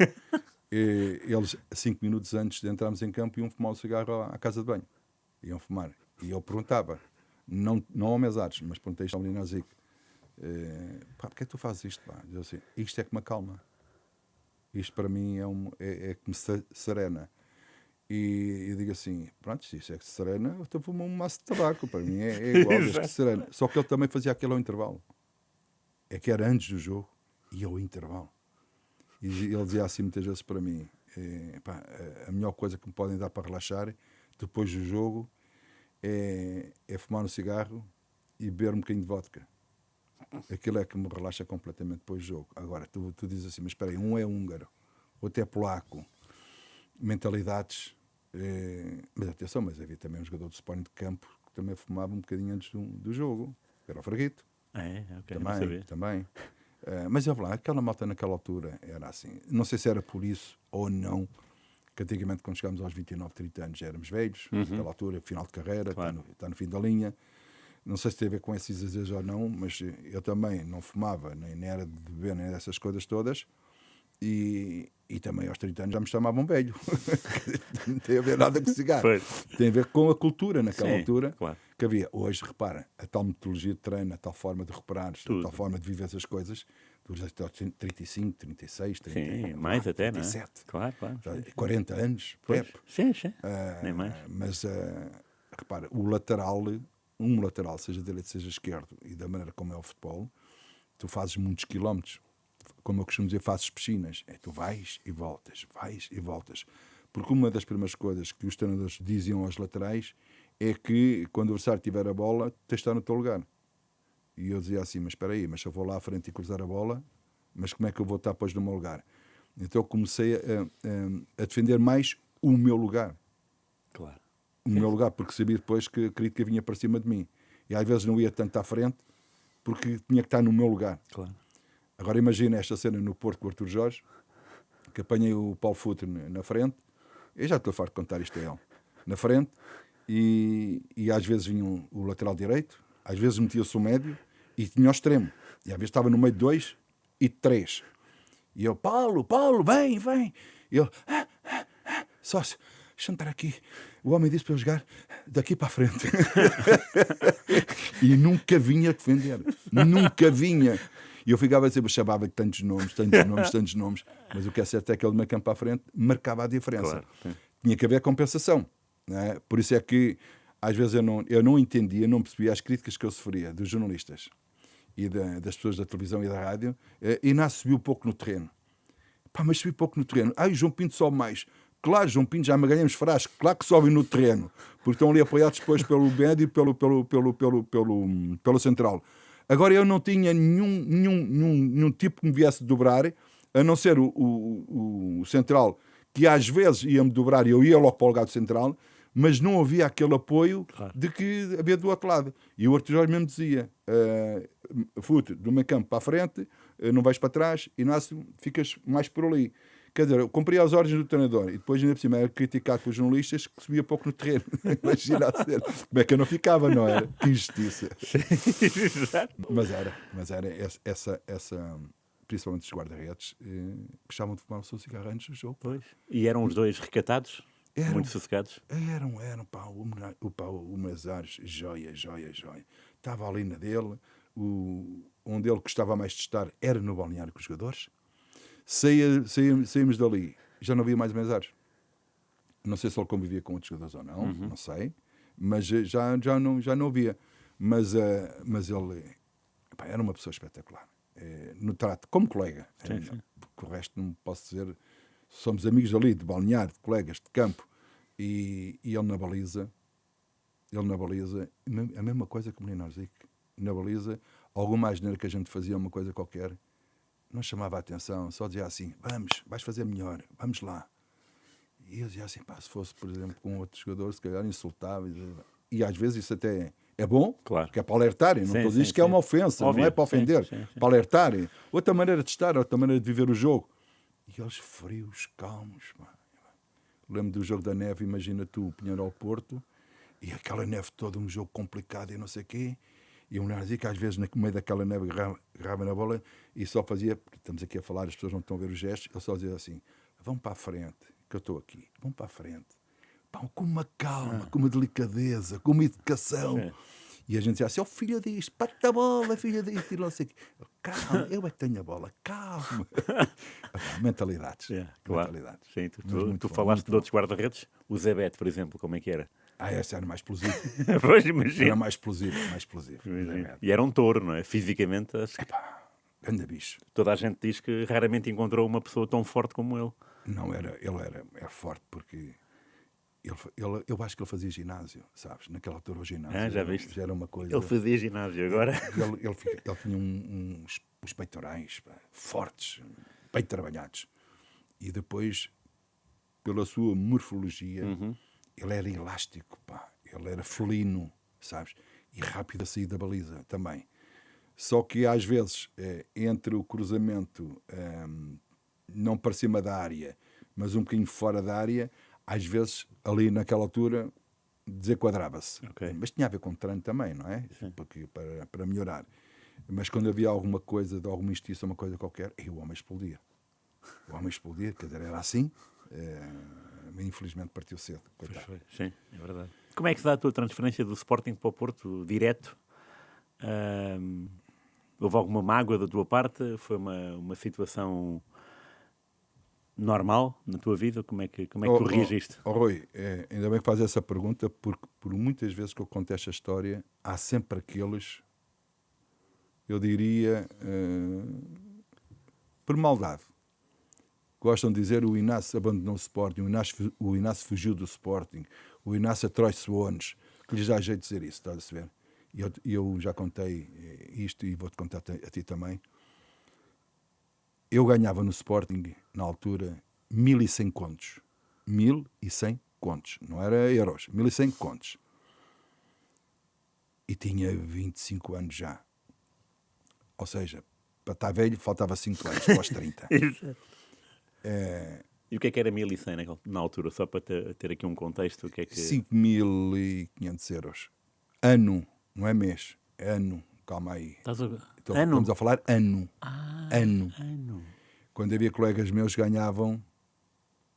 E eles, 5 minutos antes de entrarmos em campo, iam fumar o cigarro à casa de banho. Iam fumar. E eu perguntava, não ao Mesares, mas perguntei isto ao Molinar Zico. Porquê é que tu fazes isto? Eu assim, isto é que me acalma. Isto para mim é que me serena. E digo assim, pronto, se isso é que serena, eu estou a fumar um maço de tabaco. Para mim é igual, desde que serena. Só que ele também fazia aquilo ao intervalo. É que era antes do jogo e ao intervalo. E ele dizia assim muitas vezes para mim, a melhor coisa que me podem dar para relaxar depois do jogo é fumar um cigarro e beber um bocadinho de vodka. Aquilo é que me relaxa completamente depois do jogo. Agora, tu dizes assim, mas espera aí, um é húngaro, outro é polaco, mentalidades... mas atenção, mas havia também um jogador de Sporting de campo que também fumava um bocadinho antes do jogo, era o Fraguito. Também. Mas eu lá, aquela malta naquela altura era assim, não sei se era por isso ou não, que antigamente quando chegámos aos 29, 30 anos já éramos velhos, naquela altura, final de carreira, claro. está no fim da linha. Não sei se tem a ver com esses exageros ou não, mas eu também não fumava, nem era de beber, nem dessas coisas todas. E também aos 30 anos já me chamavam velho. Não tem a ver nada com cigarro. Pois. Tem a ver com a cultura naquela altura, claro, que havia. Hoje, repara, a tal metodologia de treino, a tal forma de reparares, a tal forma de viver essas coisas, tu já estás 35, 36, 30, sim, mais até, 37. Não é? Claro. 40 anos, Sim. Nem mais. Mas, repara, um lateral, seja direito, seja esquerdo, e da maneira como é o futebol, tu fazes muitos quilómetros. Como eu costumo dizer, fazes piscinas. Tu vais e voltas. Porque uma das primeiras coisas que os treinadores diziam aos laterais é que quando o adversário tiver a bola, tens de estar no teu lugar. E eu dizia assim, mas espera aí, mas se eu vou lá à frente e cruzar a bola, mas como é que eu vou estar depois no meu lugar? Então eu comecei a defender mais o meu lugar. Claro. O meu lugar, porque sabia depois que a crítica vinha para cima de mim. E às vezes não ia tanto à frente, porque tinha que estar no meu lugar. Claro. Agora imagina esta cena no Porto com o Artur Jorge, que apanhei o Paulo Futre na frente, eu já estou farto de contar isto a ele, na frente, e às vezes vinha o lateral direito, às vezes metia-se o médio, e tinha o extremo, e às vezes estava no meio de 2 e de 3. E eu, Paulo, vem! E ele, sócio, deixa-me estar aqui. O homem disse para eu jogar daqui para a frente. E nunca vinha defender, nunca vinha. E eu ficava a dizer, chamava-lhe tantos nomes, mas o que é certo é que ele, de meio campo à frente, marcava a diferença. Claro, tinha que haver compensação. Não é? Por isso é que, às vezes, eu não entendia, não percebia as críticas que eu sofria dos jornalistas e das pessoas da televisão e da rádio. Inácio subiu pouco no terreno. Mas subiu pouco no terreno. O João Pinto sobe mais. Claro, João Pinto, já me ganhamos frasco. Claro que sobem no terreno. Porque estão ali apoiados depois pelo médio e pelo central. Agora eu não tinha nenhum tipo que me viesse dobrar, a não ser o central, que às vezes ia-me dobrar e eu ia logo para o lugar do central, mas não havia aquele apoio, claro, de que havia do outro lado. E o Artur Jorge mesmo dizia, Fute, do meio campo para a frente, não vais para trás, Inácio, ficas mais por ali. Quer dizer, eu cumpria as ordens do treinador e depois ainda por cima era criticado pelos jornalistas que subia pouco no terreno. Imagina a ser. Como é que eu não ficava, não era? Que injustiça. Mas era essa principalmente os guarda-redes, gostavam de fumar o seu cigarro antes do jogo. Pois. E eram os dois recatados? Muito sossegados? Eram, pá, o Mazares, joia. Estava ali na dele, onde ele gostava mais de estar era no balneário com os jogadores. Saímos dali, já não havia mais Mazares. Não sei se ele convivia com outros jogadores ou não, não sei, mas já não havia. Mas ele, pá, era uma pessoa espetacular. No trato, como colega. Sim. Porque o resto não posso dizer. Somos amigos ali, de balneário, de colegas, de campo. E ele na baliza, a mesma coisa que o menino Arzic. Na baliza, alguma asneira que a gente fazia, uma coisa qualquer, não chamava a atenção, só dizia assim, vais fazer melhor, vamos lá. E eu dizia assim, pá, se fosse, por exemplo, com outro jogador, se calhar insultava. E às vezes isso até é bom, claro, que é para alertarem, não estou a dizer que é uma ofensa, óbvio, não é para ofender, sim. para alertarem. Outra maneira de estar, outra maneira de viver o jogo. E eles frios, calmos. Pá. Lembro do jogo da neve, imagina tu, o Pinheiro ao Porto, e aquela neve toda, um jogo complicado e não sei o quê, e o Narzi que às vezes no meio daquela neve agarrava na bola e só fazia, porque estamos aqui a falar, as pessoas não estão a ver os gestos, ele só dizia assim, vão para a frente, que eu estou aqui, vão para a frente. Pá, com uma calma, com uma delicadeza, com uma educação. Sim. E a gente dizia assim, filho disto, parte a bola, filho disto, e não sei o quê. Calma, eu é que tenho a bola, calma. Mentalidades. Claro. Mentalidades. Sim, tu Bom, falaste de outros guarda-redes? O Zé Beto, por exemplo, como é que era? Esse era mais explosivo. Pois, imagino. Era mais explosivo. E era um touro, não é? Fisicamente, acho que Grande bicho. toda a gente diz que raramente encontrou uma pessoa tão forte como ele. Não, ele era forte porque eu acho que ele fazia ginásio, sabes? Naquela altura o ginásio Já viste? já era uma coisa... Ele fazia ginásio agora. Ele tinha uns peitorais, pá, fortes, bem trabalhados. E depois, pela sua morfologia, ele era elástico, pá. Ele era felino, sabes? E rápido a sair da baliza também. Só que às vezes, entre o cruzamento não para cima da área, mas um bocadinho fora da área, às vezes, ali naquela altura, desenquadrava-se. Okay. Mas tinha a ver com treino também, não é? Porque, para melhorar. Mas quando havia alguma coisa, de alguma injustiça, uma coisa qualquer, o homem explodia. Quer dizer, era assim. Infelizmente partiu cedo. Coitado. Sim, é verdade. Como é que se dá a tua transferência do Sporting para o Porto, direto? Houve alguma mágoa da tua parte? Foi uma situação normal na tua vida? Como é que tu reagiste? Rui, ainda bem que fazes essa pergunta, porque por muitas vezes que eu conto esta história, há sempre aqueles, eu diria, por maldade, gostam de dizer o Inácio abandonou o Sporting, o Inácio fugiu do Sporting, o Inácio atrai-se onde, que lhes dá jeito de dizer isso, estás a ver? E eu já contei isto e vou-te contar a ti também. Eu ganhava no Sporting, na altura, 1.100 contos. 1.100 contos. Não era euros, 1.100 contos. E tinha 25 anos já. Ou seja, para estar velho, faltava 5 anos, pós 30. E o que era 1.100 na altura? Só para ter aqui um contexto. O que é que... 5.500 euros. Ano, não é mês, é ano. Calma aí. Estamos a falar ano. Ano. Quando havia colegas meus que ganhavam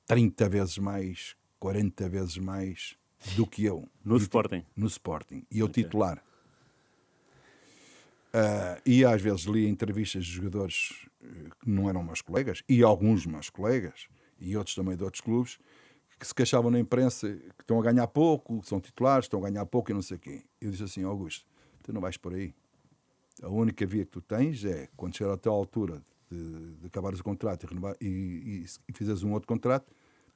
30 vezes mais, 40 vezes mais do que eu. No Sporting? No Sporting. E eu titular. E às vezes lia entrevistas de jogadores que não eram meus colegas, e alguns meus colegas, e outros também de outros clubes, que se queixavam na imprensa que estão a ganhar pouco, que são titulares, estão a ganhar pouco e não sei o quê. Eu disse assim, Augusto, tu não vais por aí. A única via que tu tens é, quando chegar até a altura de acabares o contrato e fizeres um outro contrato,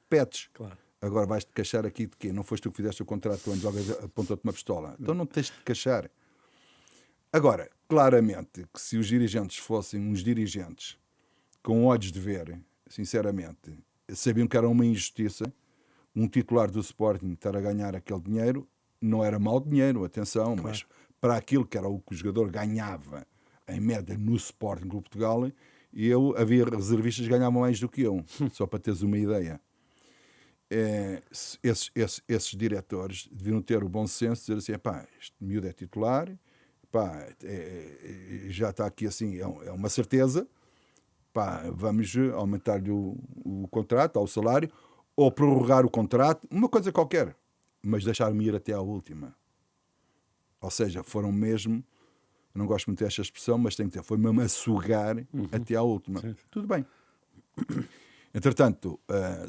pedes. Claro. Agora vais-te queixar aqui de quê? Não foste tu que fizeste o contrato, antes logo apontou-te uma pistola. Então não tens de te queixar. Agora, claramente, que se os dirigentes fossem uns dirigentes com olhos de ver, sinceramente, sabiam que era uma injustiça um titular do Sporting estar a ganhar aquele dinheiro, não era mau dinheiro, atenção, mas para aquilo que era o que o jogador ganhava em média no Sporting Clube de Portugal, E havia reservistas que ganhavam mais do que eu, só para teres uma ideia. Esses diretores deviam ter o bom senso de dizer assim, pá, este miúdo é titular, pá, já está aqui assim, é uma certeza, pá, vamos aumentar-lhe o contrato, o salário, ou prorrogar o contrato, uma coisa qualquer, mas deixar-me ir até à última. Ou seja, foram mesmo, não gosto muito desta expressão, mas tem que ter, foi mesmo a sugar até à última. Sim. Tudo bem. Entretanto,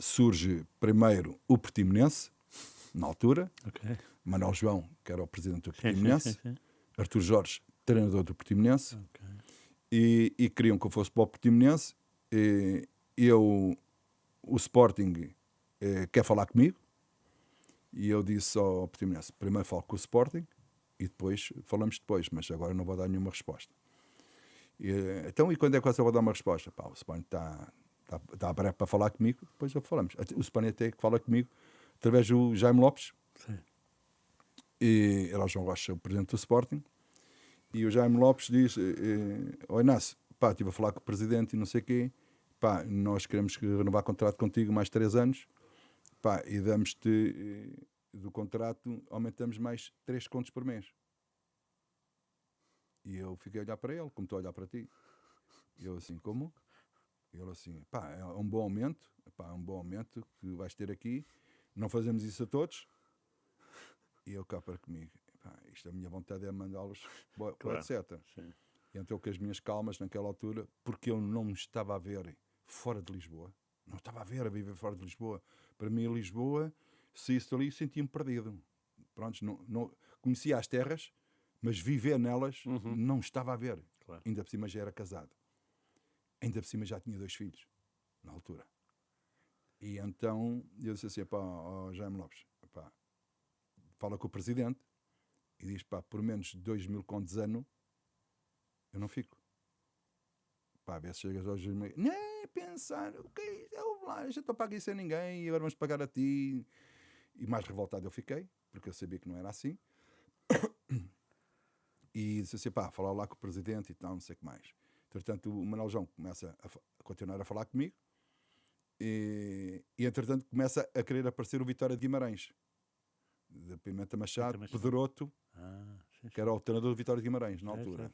surge primeiro o Portimonense, na altura, Manuel João, que era o presidente do Portimonense, Artur Jorge, treinador do Portimonense, e queriam que eu fosse para o Portimonense. O Sporting quer falar comigo, e eu disse ao Portimonense, primeiro falo com o Sporting, e depois falamos depois, mas agora não vou dar nenhuma resposta. Então, e quando é que você vai dar uma resposta? Pá, o Sporting está breve para falar comigo, depois falamos. O Sporting até que fala comigo através do Jaime Lopes. Sim. E era o João Rocha, o presidente do Sporting, e o Jaime Lopes diz, Inácio, pá, estive a falar com o presidente e não sei o quê, pá, nós queremos renovar contrato contigo mais 3 anos, pá, e damos-te do contrato, aumentamos mais 3 contos por mês. E eu fiquei a olhar para ele, como estou a olhar para ti. E eu assim, como? E ele assim, pá, é um bom aumento, pá, é um bom aumento que vais ter aqui, não fazemos isso a todos. E eu cá para comigo, pá, isto a minha vontade é mandá-los para etc. Sim. E então com as minhas calmas naquela altura, porque eu não me estava a ver fora de Lisboa, não estava a ver a viver fora de Lisboa. Para mim, Lisboa, se isso ali, sentia-me perdido. Pronto, não conhecia as terras, mas viver nelas não estava a ver. Claro. Ainda por cima já era casado. Ainda por cima já tinha 2 filhos, na altura. E então eu disse assim, pá, ao Jaime Lopes, pá, fala com o presidente e diz, pá, por menos 2.000 contos ano, eu não fico. Pá, a ver se chegas aos 2.000, nem pensar, o que é isso? A gente não paga isso a ninguém e agora vamos pagar a ti. E mais revoltado eu fiquei, porque eu sabia que não era assim. E disse assim, pá, falar lá com o presidente e tal, não sei o que mais. Entretanto, o Manuel João começa a continuar a falar comigo e entretanto, começa a querer aparecer o Vitória de Guimarães, de Pimenta Machado, Pedroto, que era o treinador do Vitória de Guimarães, na altura.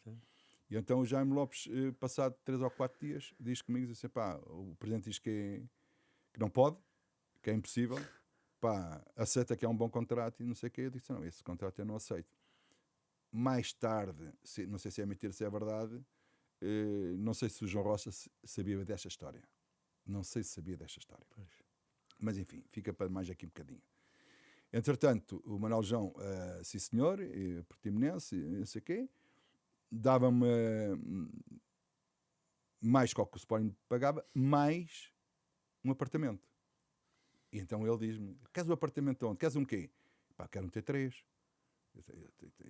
E então o Jaime Lopes, passado 3 ou 4 dias, diz comigo, diz assim, pá, o presidente diz que não pode, que é impossível, pá, aceita que é um bom contrato e não sei o quê. Eu disse, não, esse contrato eu não aceito. Mais tarde, não sei se é mentira, se é verdade, não sei se o João Rocha sabia desta história. Não sei se sabia desta história. Pois. Mas enfim, fica para mais aqui um bocadinho. Entretanto, o Manuel João, sim senhor, Portimonense, não sei o quê, dava-me mais que o que o Sporting pagava, mais um apartamento. E então ele diz-me, queres o apartamento onde? Queres um quê? Pá, quero um T3.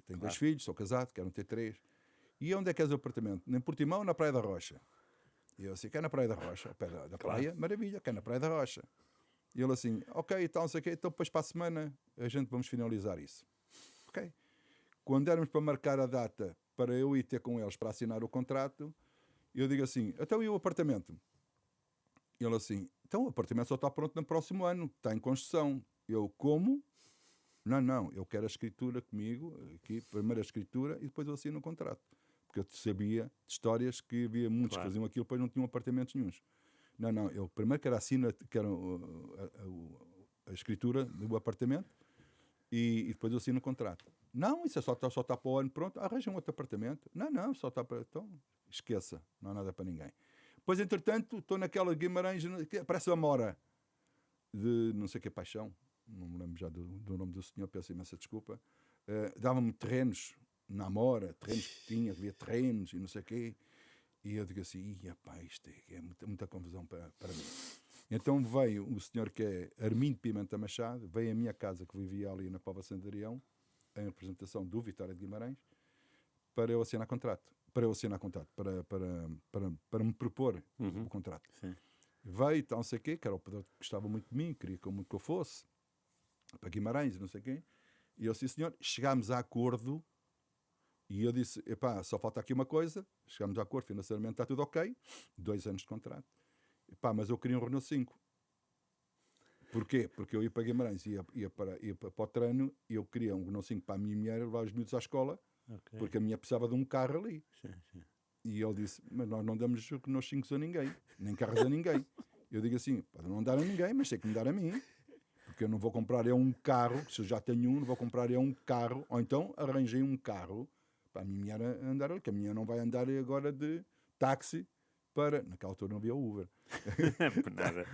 Tenho 2 filhos, sou casado, quero um T3. E onde é que queres o apartamento? Em Portimão ou na Praia da Rocha? E eu assim, quer na Praia da Rocha? Ao pé da praia, maravilha, quer na Praia da Rocha. E ele assim, ok, então não sei o quê, então depois para a semana a gente vamos finalizar isso. Ok. Quando éramos para marcar a data para eu ir ter com eles para assinar o contrato, eu digo assim, então e o apartamento? E ele assim, então o apartamento só está pronto no próximo ano, está em construção. Eu, como? Não, eu quero a escritura comigo, aqui, primeiro a escritura e depois eu assino o contrato. Porque eu sabia de histórias que havia muitos que faziam aquilo, depois não tinham apartamentos nenhuns. Não, eu primeiro quero a escritura do apartamento e depois eu assino o contrato. Não, isso só está para o ano, pronto, arranja um outro apartamento. Não, só está para... Então, esqueça, não há nada para ninguém. Depois, entretanto, estou naquela Guimarães, parece uma mora de não sei o que, Paixão, não me lembro já do nome do senhor, peço imensa desculpa, dava-me terrenos na Amora, terrenos que tinha, havia terrenos e não sei o quê, e eu digo assim, pá, isto é muita confusão para mim. Então veio o senhor que é Armindo Pimenta Machado, veio à minha casa, que vivia ali na Póvoa de Santarião, em representação do Vitória de Guimarães, para eu assinar contrato, para me propor o contrato. Sim. Veio, tal, não sei o quê, que era o Pedro que gostava muito de mim, queria muito que eu fosse, para Guimarães, não sei o quê. E eu, sim senhor, chegámos a acordo E eu disse, epá, só falta aqui uma coisa, chegamos a acordo, financeiramente está tudo ok, 2 anos de contrato. Epá, mas eu queria um Renault 5. Porquê? Porque eu ia para Guimarães, ia para o treino, e eu queria um Renault 5 para a minha mulher levar os miúdos à escola, porque a minha precisava de um carro ali. Sim. E ele disse, mas nós não damos Renault 5 a ninguém, nem carros a ninguém. Eu digo assim, pode não dar a ninguém, mas tem que me dar a mim. Porque eu não vou comprar um carro, se eu já tenho um, não vou comprar um carro, ou então arranjei um carro para a minha mulher andar ali, que a minha não vai andar agora de táxi para... Naquela altura não havia Uber. Por nada.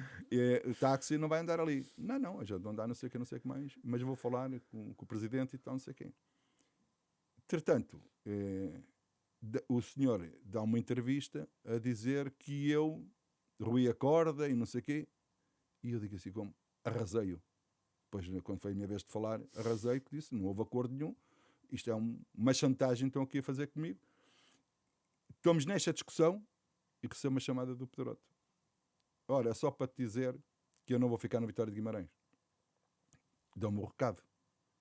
O táxi não vai andar ali. Não, a gente não dá não sei o que mais, mas eu vou falar com o presidente e tal, não sei quem. Entretanto, o senhor dá uma entrevista a dizer que eu ruí a corda e não sei o quê, e eu digo assim como, arrasei-o. Depois, quando foi a minha vez de falar, arrasei, que disse, não houve acordo nenhum, isto é uma chantagem, estão aqui a fazer comigo. Estamos nesta discussão e recebo uma chamada do Pedroto. Ora, é só para te dizer que eu não vou ficar no Vitória de Guimarães. Dão-me o recado,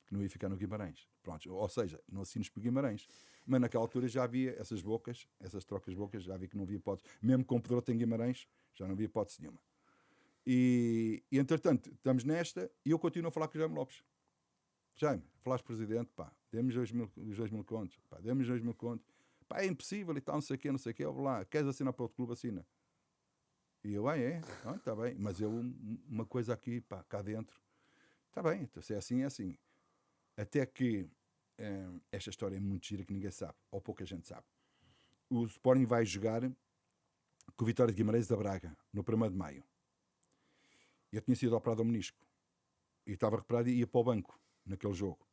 que não ia ficar no Guimarães. Pronto, ou seja, não assines por Guimarães. Mas naquela altura já havia essas bocas, essas trocas bocas, já vi que não havia hipótese. Mesmo com o Pedroto em Guimarães, já não havia hipótese nenhuma. E entretanto, estamos nesta e eu continuo a falar com o Jaime Lopes. Jaime, falaste presidente, pá, demos os 2.000 contos, pá, demos 2.000 contos, pá, é impossível e tal, não sei o quê, vou lá, queres assinar para outro clube, assina. E eu, está bem, mas eu, uma coisa aqui, pá, cá dentro, está bem, então se é assim, é assim. Até que esta história é muito gira que ninguém sabe, ou pouca gente sabe. O Sporting vai jogar com o Vitória de Guimarães da Braga, no 1º de maio. Eu tinha sido operado ao menisco e estava recuperado e ia para o banco naquele jogo.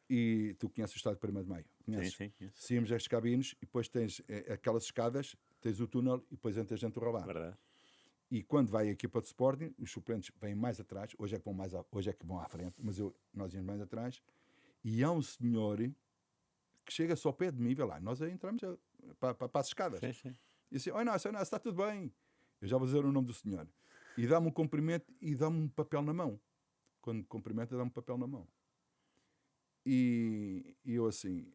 E tu conheces o estádio de 1º de maio? Conheces? Sim. Saímos das cabines e depois tens aquelas escadas, tens o túnel e depois entras dentro do rabá. Verdade. E quando vai a equipa de Sporting, os suplentes vêm mais atrás, hoje é que vão à frente, mas nós íamos mais atrás, e há um senhor que chega só ao pé de mim, vê lá, nós aí entramos para as escadas. Sim. E assim, não, está tudo bem. Eu já vou dizer o nome do senhor. E dá-me um cumprimento e dá-me um papel na mão. Quando me cumprimenta, dá-me um papel na mão. E eu assim,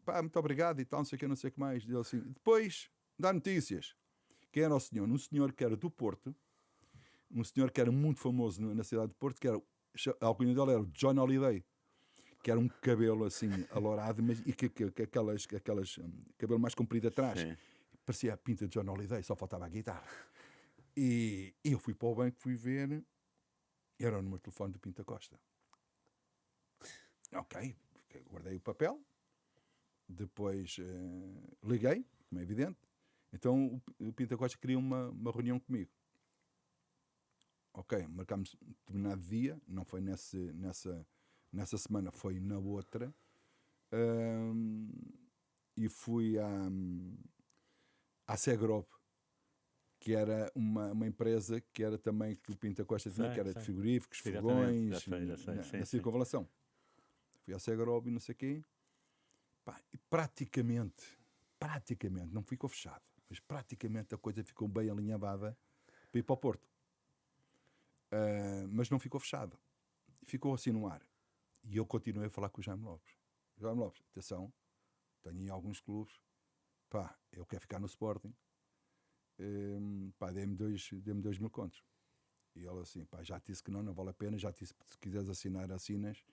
pá, muito obrigado e tal, não sei o que mais. E ele assim, depois dá notícias. Quem era o senhor? Um senhor que era do Porto, um senhor que era muito famoso na cidade de Porto, que era, a alcunha dele era o John Holiday, que era um cabelo assim, alourado, mas e aquelas cabelo mais comprido atrás. Sim. Parecia a pinta de John Holiday, só faltava a guitarra. E eu fui para o banco, fui ver, era o número de telefone do Pinta Costa. Ok, guardei o papel, depois liguei, como é evidente. Então o Pinta Costa queria uma reunião comigo. Ok, marcámos um determinado dia, não foi nessa semana, foi na outra. E fui à Segrov, que era uma empresa que era também que o Pinta Costa tinha, que era de frigoríficos, fogões, na circunvalação. Fui à Segrov e não sei o quê. Pá, e praticamente, não ficou fechado, mas praticamente a coisa ficou bem alinhavada para ir para o Porto. Mas não ficou fechado. Ficou assim no ar. E eu continuei a falar com o Jaime Lopes. Jaime Lopes, atenção, tenho aí alguns clubes, pá, eu quero ficar no Sporting. Pá, dê-me 2.000 contos. E ele assim, pá, já te disse que não vale a pena, já te disse que se quiseres assinar, assinas.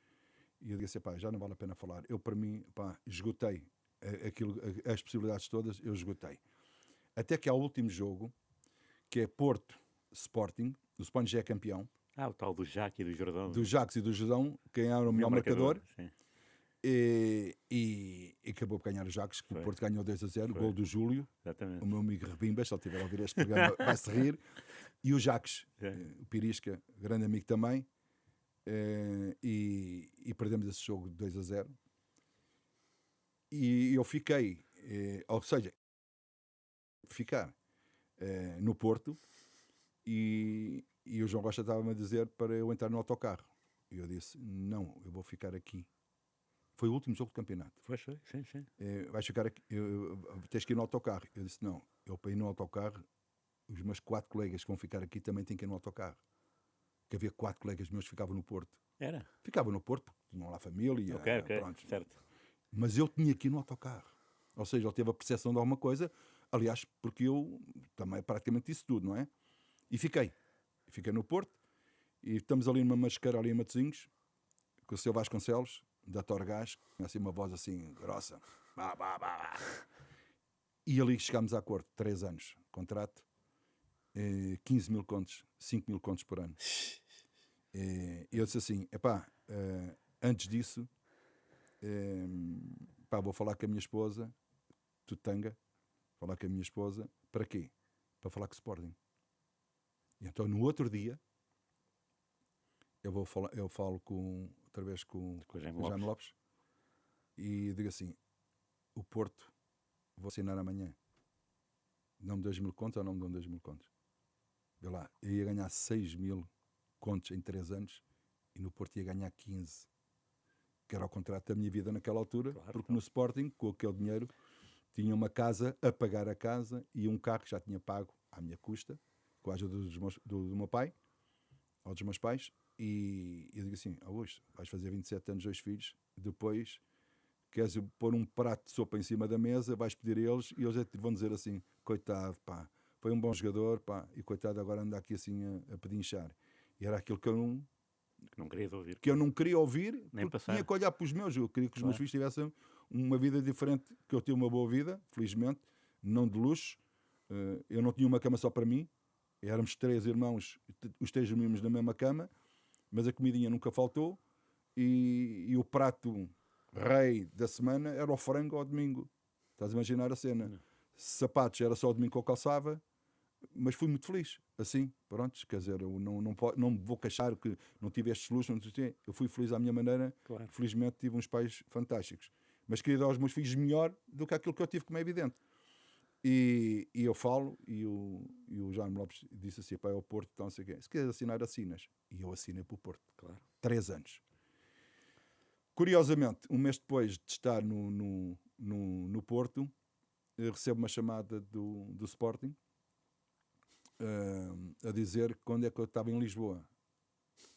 E eu disse, pá, já não vale a pena falar. Eu, para mim, pá, esgotei as possibilidades todas, eu esgotei. Até que há o último jogo, que é Porto Sporting, o Sporting já é campeão. O tal do Jacques e do Jordão. Do Jacques e do Jordão, ganharam o melhor marcador. Sim. E acabou por ganhar o Jacques, que o Porto ganhou 2-0, gol do Júlio. Exatamente. O meu amigo Rebimbas, se ele estiver a ouvir este programa, vai-se rir. E o Jacques, o Pirisca, grande amigo também. E perdemos esse jogo de 2-0. E eu fiquei, ou seja, ficar no Porto, e o João Rocha estava-me a dizer para eu entrar no autocarro. E eu disse, não, eu vou ficar aqui. Foi o último jogo do campeonato. Foi, sim. Vais ficar aqui, tens que ir no autocarro. Eu disse, não, eu para ir no autocarro, os meus 4 colegas que vão ficar aqui também têm que ir no autocarro. Porque havia 4 colegas meus que ficavam no Porto. Era? Ficavam no Porto porque tinham lá família. Ok, pronto. certo. Mas eu tinha que ir no autocarro. Ou seja, ele teve a percepção de alguma coisa, aliás, porque eu também praticamente disse tudo, não é? E fiquei. Fiquei no Porto, e estamos ali numa mascara ali em Matosinhos, com o seu Vasconcelos, da Torgás, assim uma voz assim, grossa. Bah, bah, bah. E ali chegámos a acordo, 3 anos, contrato, 15 mil contos, 5 mil contos por ano. E eu disse assim, antes disso, vou falar com a minha esposa, Tutanga, falar com a minha esposa, para quê? Para falar com o Sporting. E então no outro dia, eu falo outra vez com Com o o Jaime Jaime Lopes e digo assim, o Porto, vou assinar amanhã. Não-me 2 mil contos ou não me dão 2 mil contos? Vê lá, eu ia ganhar 6 mil contos em 3 anos e no Porto ia ganhar 15. Que era o contrato da minha vida naquela altura, Claro, porque então. no Sporting, com aquele dinheiro, tinha uma casa a pagar a casa e um carro que já tinha pago à minha custa, com a ajuda do meu pai, ou dos meus pais, e eu digo assim, Augusto, vais fazer 27 anos, 2 filhos, depois queres pôr um prato de sopa em cima da mesa, vais pedir a eles, e eles vão dizer assim, coitado, pá, foi um bom jogador, pá, e coitado agora anda aqui assim a pedinchar. E era aquilo que Não querias ouvir. eu não queria ouvir, Nem porque passar. tinha que olhar para os meus. Eu queria que os meus Claro. filhos tivessem uma vida diferente, que eu tive uma boa vida, felizmente, não de luxo. Eu não tinha uma cama só para mim, éramos 3 irmãos, os 3 dormíamos na mesma cama, mas a comidinha nunca faltou, e o prato rei da semana era o frango ao domingo. Estás a imaginar a cena? Não. Sapatos era só o domingo que eu calçava, mas fui muito feliz, assim, pronto, quer dizer, eu não me vou queixar que não tive estes luxos, eu fui feliz à minha maneira, Claro. felizmente tive uns pais fantásticos, mas queria dar aos meus filhos melhor do que aquilo que eu tive, como é evidente. E eu falo, e o Jaime Lopes disse assim, pá, é o Porto, então, não sei o quê. Se queres assinar, assinas. E eu assinei para o Porto. Claro. 3 anos. Curiosamente, um mês depois de estar no Porto, eu recebo uma chamada do Sporting, a dizer quando é que eu estava em Lisboa.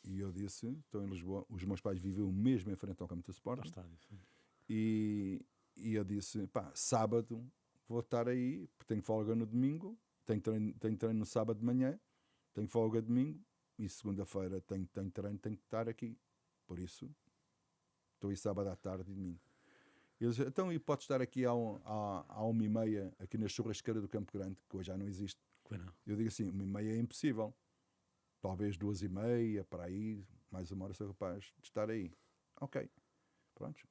E eu disse, estou em Lisboa, os meus pais viviam mesmo em frente ao campo do Ao Sporting, estádio, sim. e eu disse, pá, sábado vou estar aí, porque tenho folga no domingo, tenho treino no sábado de manhã, tenho folga domingo, e segunda-feira tenho treino, tenho que estar aqui. Por isso, estou aí sábado à tarde e domingo. Eu disse, então, e pode estar aqui à 1h30, aqui na churrasqueira do Campo Grande, que hoje já não existe. Pois não. Eu digo assim, 1h30 é impossível. Talvez 2h30, para aí, mais uma hora sou capaz de estar aí. Ok. Pronto.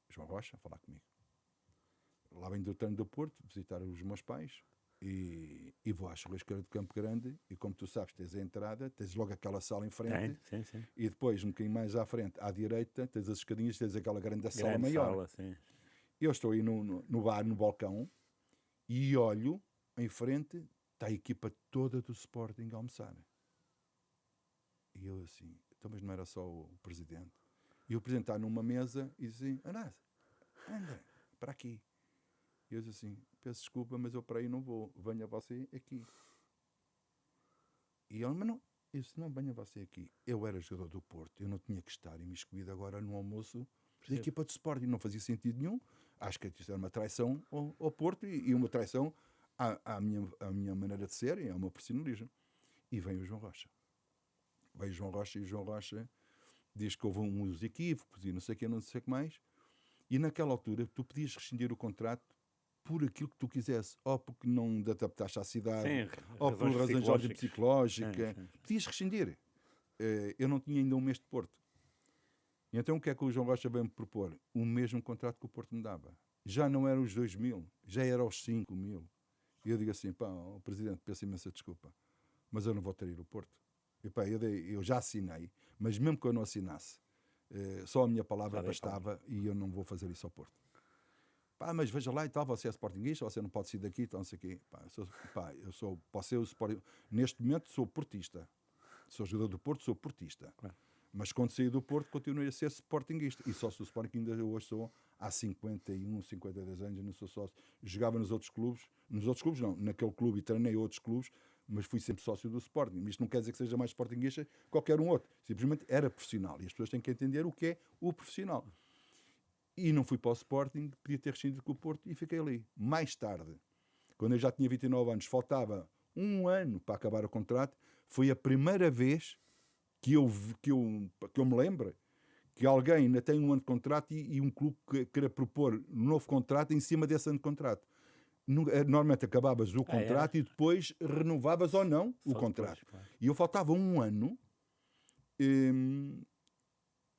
João Rocha, falar comigo. Lá venho do treino do Porto, visitar os meus pais e vou à churrasqueira do Campo Grande e, como tu sabes, tens a entrada, tens logo aquela sala em frente. Sim. E depois, um bocadinho mais à frente, à direita, tens as escadinhas, tens aquela grande sala Grande maior. sala, sim. Eu estou aí no bar, no balcão, e olho em frente, está a equipa toda do Sporting a almoçar. E eu assim, então, mas não era só o presidente? E o presidente está numa mesa e diz assim, anda, para aqui. E eu disse assim, peço desculpa, mas eu para aí não vou, venha você aqui. E ele, mas não, eu disse, não, venha você aqui. Eu era jogador do Porto, eu não tinha que estar imiscuído agora no almoço da equipa de Sporting, não fazia sentido nenhum. Acho que isso era uma traição ao Porto e uma traição à minha maneira de ser e ao meu profissionalismo. E vem o João Rocha. Veio o João Rocha e o João Rocha diz que houve uns equívocos e não sei o que, não sei o que mais. E naquela altura tu podias rescindir o contrato por aquilo que tu quisesse, ou porque não te adaptaste à cidade, Sim, ou por razões de ordem psicológica. Sim. Podias rescindir. Eu não tinha ainda um mês de Porto. E então o que é que o João Rocha veio-me propor? O mesmo contrato que o Porto me dava. Já não era os 2 mil, já era os 5 mil. E eu digo assim, pá, o presidente, peço imensa desculpa, mas eu não vou trair o Porto. E, pá, eu já assinei, mas mesmo que eu não assinasse, só a minha palavra bastava e eu não vou fazer isso ao Porto. Pá, mas veja lá e tal, você é sportinguista, você não pode sair daqui, então não sei o quê. Posso ser o Sporting. Neste momento sou portista. Sou jogador do Porto, sou portista. Claro. Mas quando saí do Porto, continuei a ser sportinguista. E só sou Sporting ainda hoje sou há 51, 52 anos, eu não sou sócio. Jogava nos outros clubes não, naquele clube e treinei outros clubes, mas fui sempre sócio do Sporting. Isto não quer dizer que seja mais sportinguista que qualquer um outro. Simplesmente era profissional. E as pessoas têm que entender o que é o profissional. E não fui para o Sporting, podia ter rescindido com o Porto e fiquei ali. Mais tarde, quando eu já tinha 29 anos, faltava um ano para acabar o contrato, foi a primeira vez que eu me lembro que alguém ainda tem um ano de contrato e um clube queira propor um novo contrato em cima desse ano de contrato. Normalmente acabavas o contrato e depois renovavas ou não o contrato. Depois, claro. E eu faltava um ano.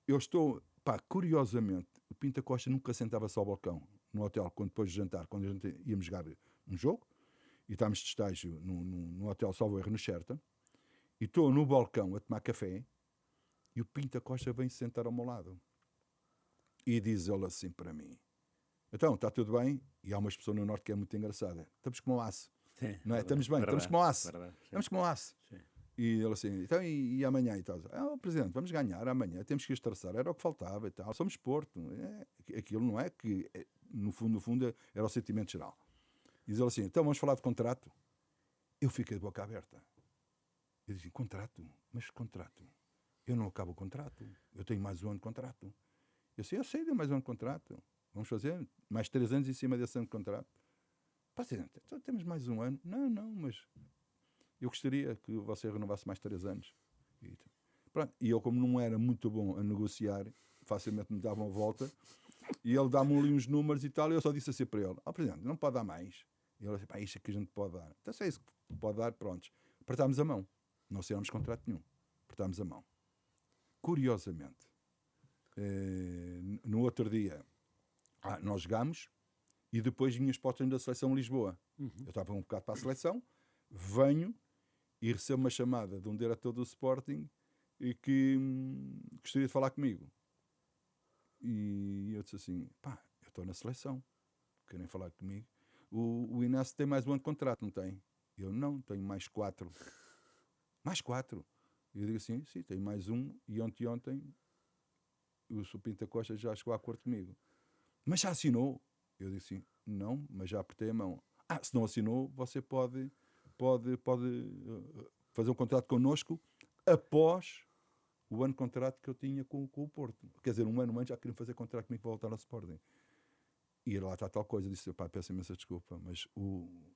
Eu estou... curiosamente, o Pinta Costa nunca sentava-se ao balcão no hotel, depois de jantar, quando a gente íamos jogar um jogo, e estávamos de estágio no hotel Salvo Erro, no Sheraton, e estou no balcão a tomar café, e o Pinta Costa vem sentar ao meu lado. E diz ele assim para mim: então, está tudo bem? E há uma pessoa no Norte que é muito engraçada. Estamos como um aço. Sim, Não é? verdade, Estamos bem, verdade, estamos como um aço. verdade, sim. Estamos como um aço. Sim. E ele assim, então e amanhã e tal? Presidente, vamos ganhar amanhã, temos que estressar, era o que faltava e tal, somos Porto. Aquilo não é que, no fundo, era o sentimento geral. E diz ele assim, então vamos falar de contrato? Eu fiquei de boca aberta. Eu disse, contrato? Mas contrato? Eu não acabo o contrato, eu tenho mais um ano de contrato. Eu sei de mais um ano de contrato, vamos fazer mais 3 anos em cima desse ano de contrato. Presidente, então temos mais um ano? Não, mas... eu gostaria que você renovasse mais 3 anos. E eu, como não era muito bom a negociar, facilmente me dava uma volta, e ele dá-me ali uns números e tal, e eu só disse assim para ele, Presidente, não pode dar mais. E ele disse, isto é que a gente pode dar. Então, se é isso que pode dar, pronto. Apertámos a mão. Não assinamos contrato nenhum. Apertámos a mão. Curiosamente, no outro dia, nós jogámos, e depois vinha as portas da seleção de Lisboa. Eu estava um bocado para a seleção, venho, e recebo uma chamada de um diretor do Sporting e que gostaria de falar comigo. E eu disse assim, eu estou na seleção, querem falar comigo. O Inácio tem mais um ano de contrato, não tem? Eu não, tenho mais 4. Mais 4? E eu digo assim, sim, tenho mais um, e ontem o Pinta Costa já chegou a acordo comigo. Mas já assinou? Eu digo assim, não, mas já apertei a mão. Se não assinou, você pode fazer um contrato connosco após o ano de contrato que eu tinha com o Porto. Quer dizer, um ano antes já queriam fazer contrato comigo para voltar ao Sporting. E lá está tal coisa. Disse, peço imensa desculpa, mas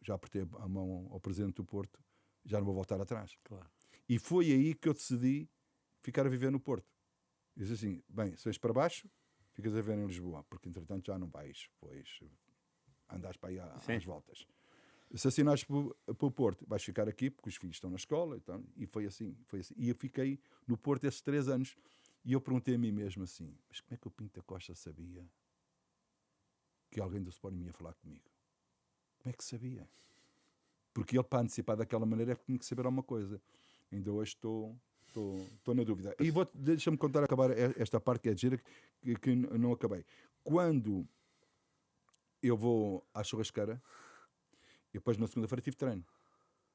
já apertei a mão ao presidente do Porto, já não vou voltar atrás. Claro. E foi aí que eu decidi ficar a viver no Porto. Disse assim, bem, se vais para baixo, ficas a viver em Lisboa, porque entretanto já não vais, pois andas para aí às voltas. Se assinares para o Porto, vais ficar aqui, porque os filhos estão na escola. E foi assim. E eu fiquei no Porto esses 3 anos. E eu perguntei a mim mesmo assim, mas como é que o Pinta Costa sabia que alguém do Sporting ia falar comigo? Como é que sabia? Porque ele, para antecipar daquela maneira, é que tinha que saber alguma coisa. Ainda hoje estou na dúvida. E deixa-me acabar esta parte que é gira, que não acabei. Quando eu vou à churrasqueira, e depois na segunda-feira tive treino.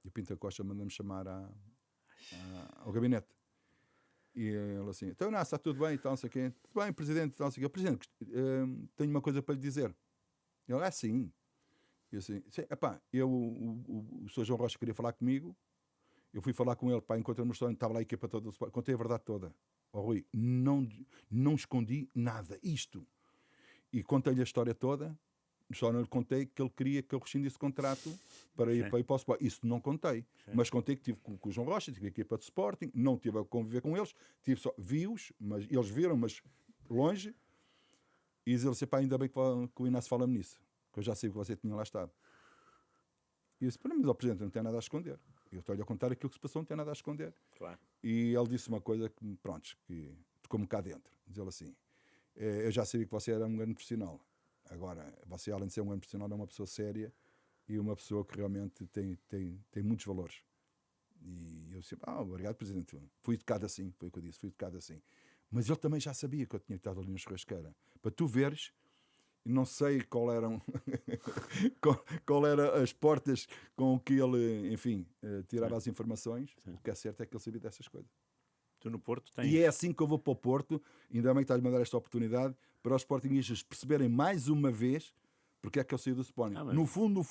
E o Pinta Costa manda-me chamar ao gabinete. E ele assim, então não, está tudo bem, então, não sei o quê. Tudo bem, presidente, então, não sei o quê. Presidente, tenho uma coisa para lhe dizer. Ele, sim. E assim, o Sr. João Rocha queria falar comigo. Eu fui falar com ele, encontrei-me no restaurante, estava lá a equipa toda, contei a verdade toda. Rui, não escondi nada, isto. E contei-lhe a história toda. Só não lhe contei que ele queria que eu rescindisse o contrato para ir para o Sporting. Isso não contei. Sim. Mas contei que estive com o João Rocha, tive a equipa de Sporting, não tive a conviver com eles, vi-os, mas eles viram, mas longe. E dizer assim, ainda bem que o Inácio fala-me nisso, que eu já sei que você tinha lá estado. E eu disse, mas o Presidente não tem nada a esconder. Eu estou-lhe a contar aquilo que se passou, não tem nada a esconder. Claro. E ele disse uma coisa que, que tocou-me cá dentro. Diz ele assim, eu já sabia que você era um grande profissional. Agora, você, além de ser um grande profissional, é uma pessoa séria e uma pessoa que realmente tem muitos valores. E eu disse, obrigado, Presidente. Fui educado assim, foi o que eu disse, fui educado assim. Mas ele também já sabia que eu tinha estado ali na churrasqueira. Para tu veres, não sei qual eram as portas com que ele, enfim, tirava as informações. Sim. O que é certo é que ele sabia dessas coisas. Tu no Porto tens... E é assim que eu vou para o Porto, ainda bem que estás a mandar esta oportunidade, para os sportinguistas perceberem mais uma vez porque é que eu saí do Sporting. No fundo,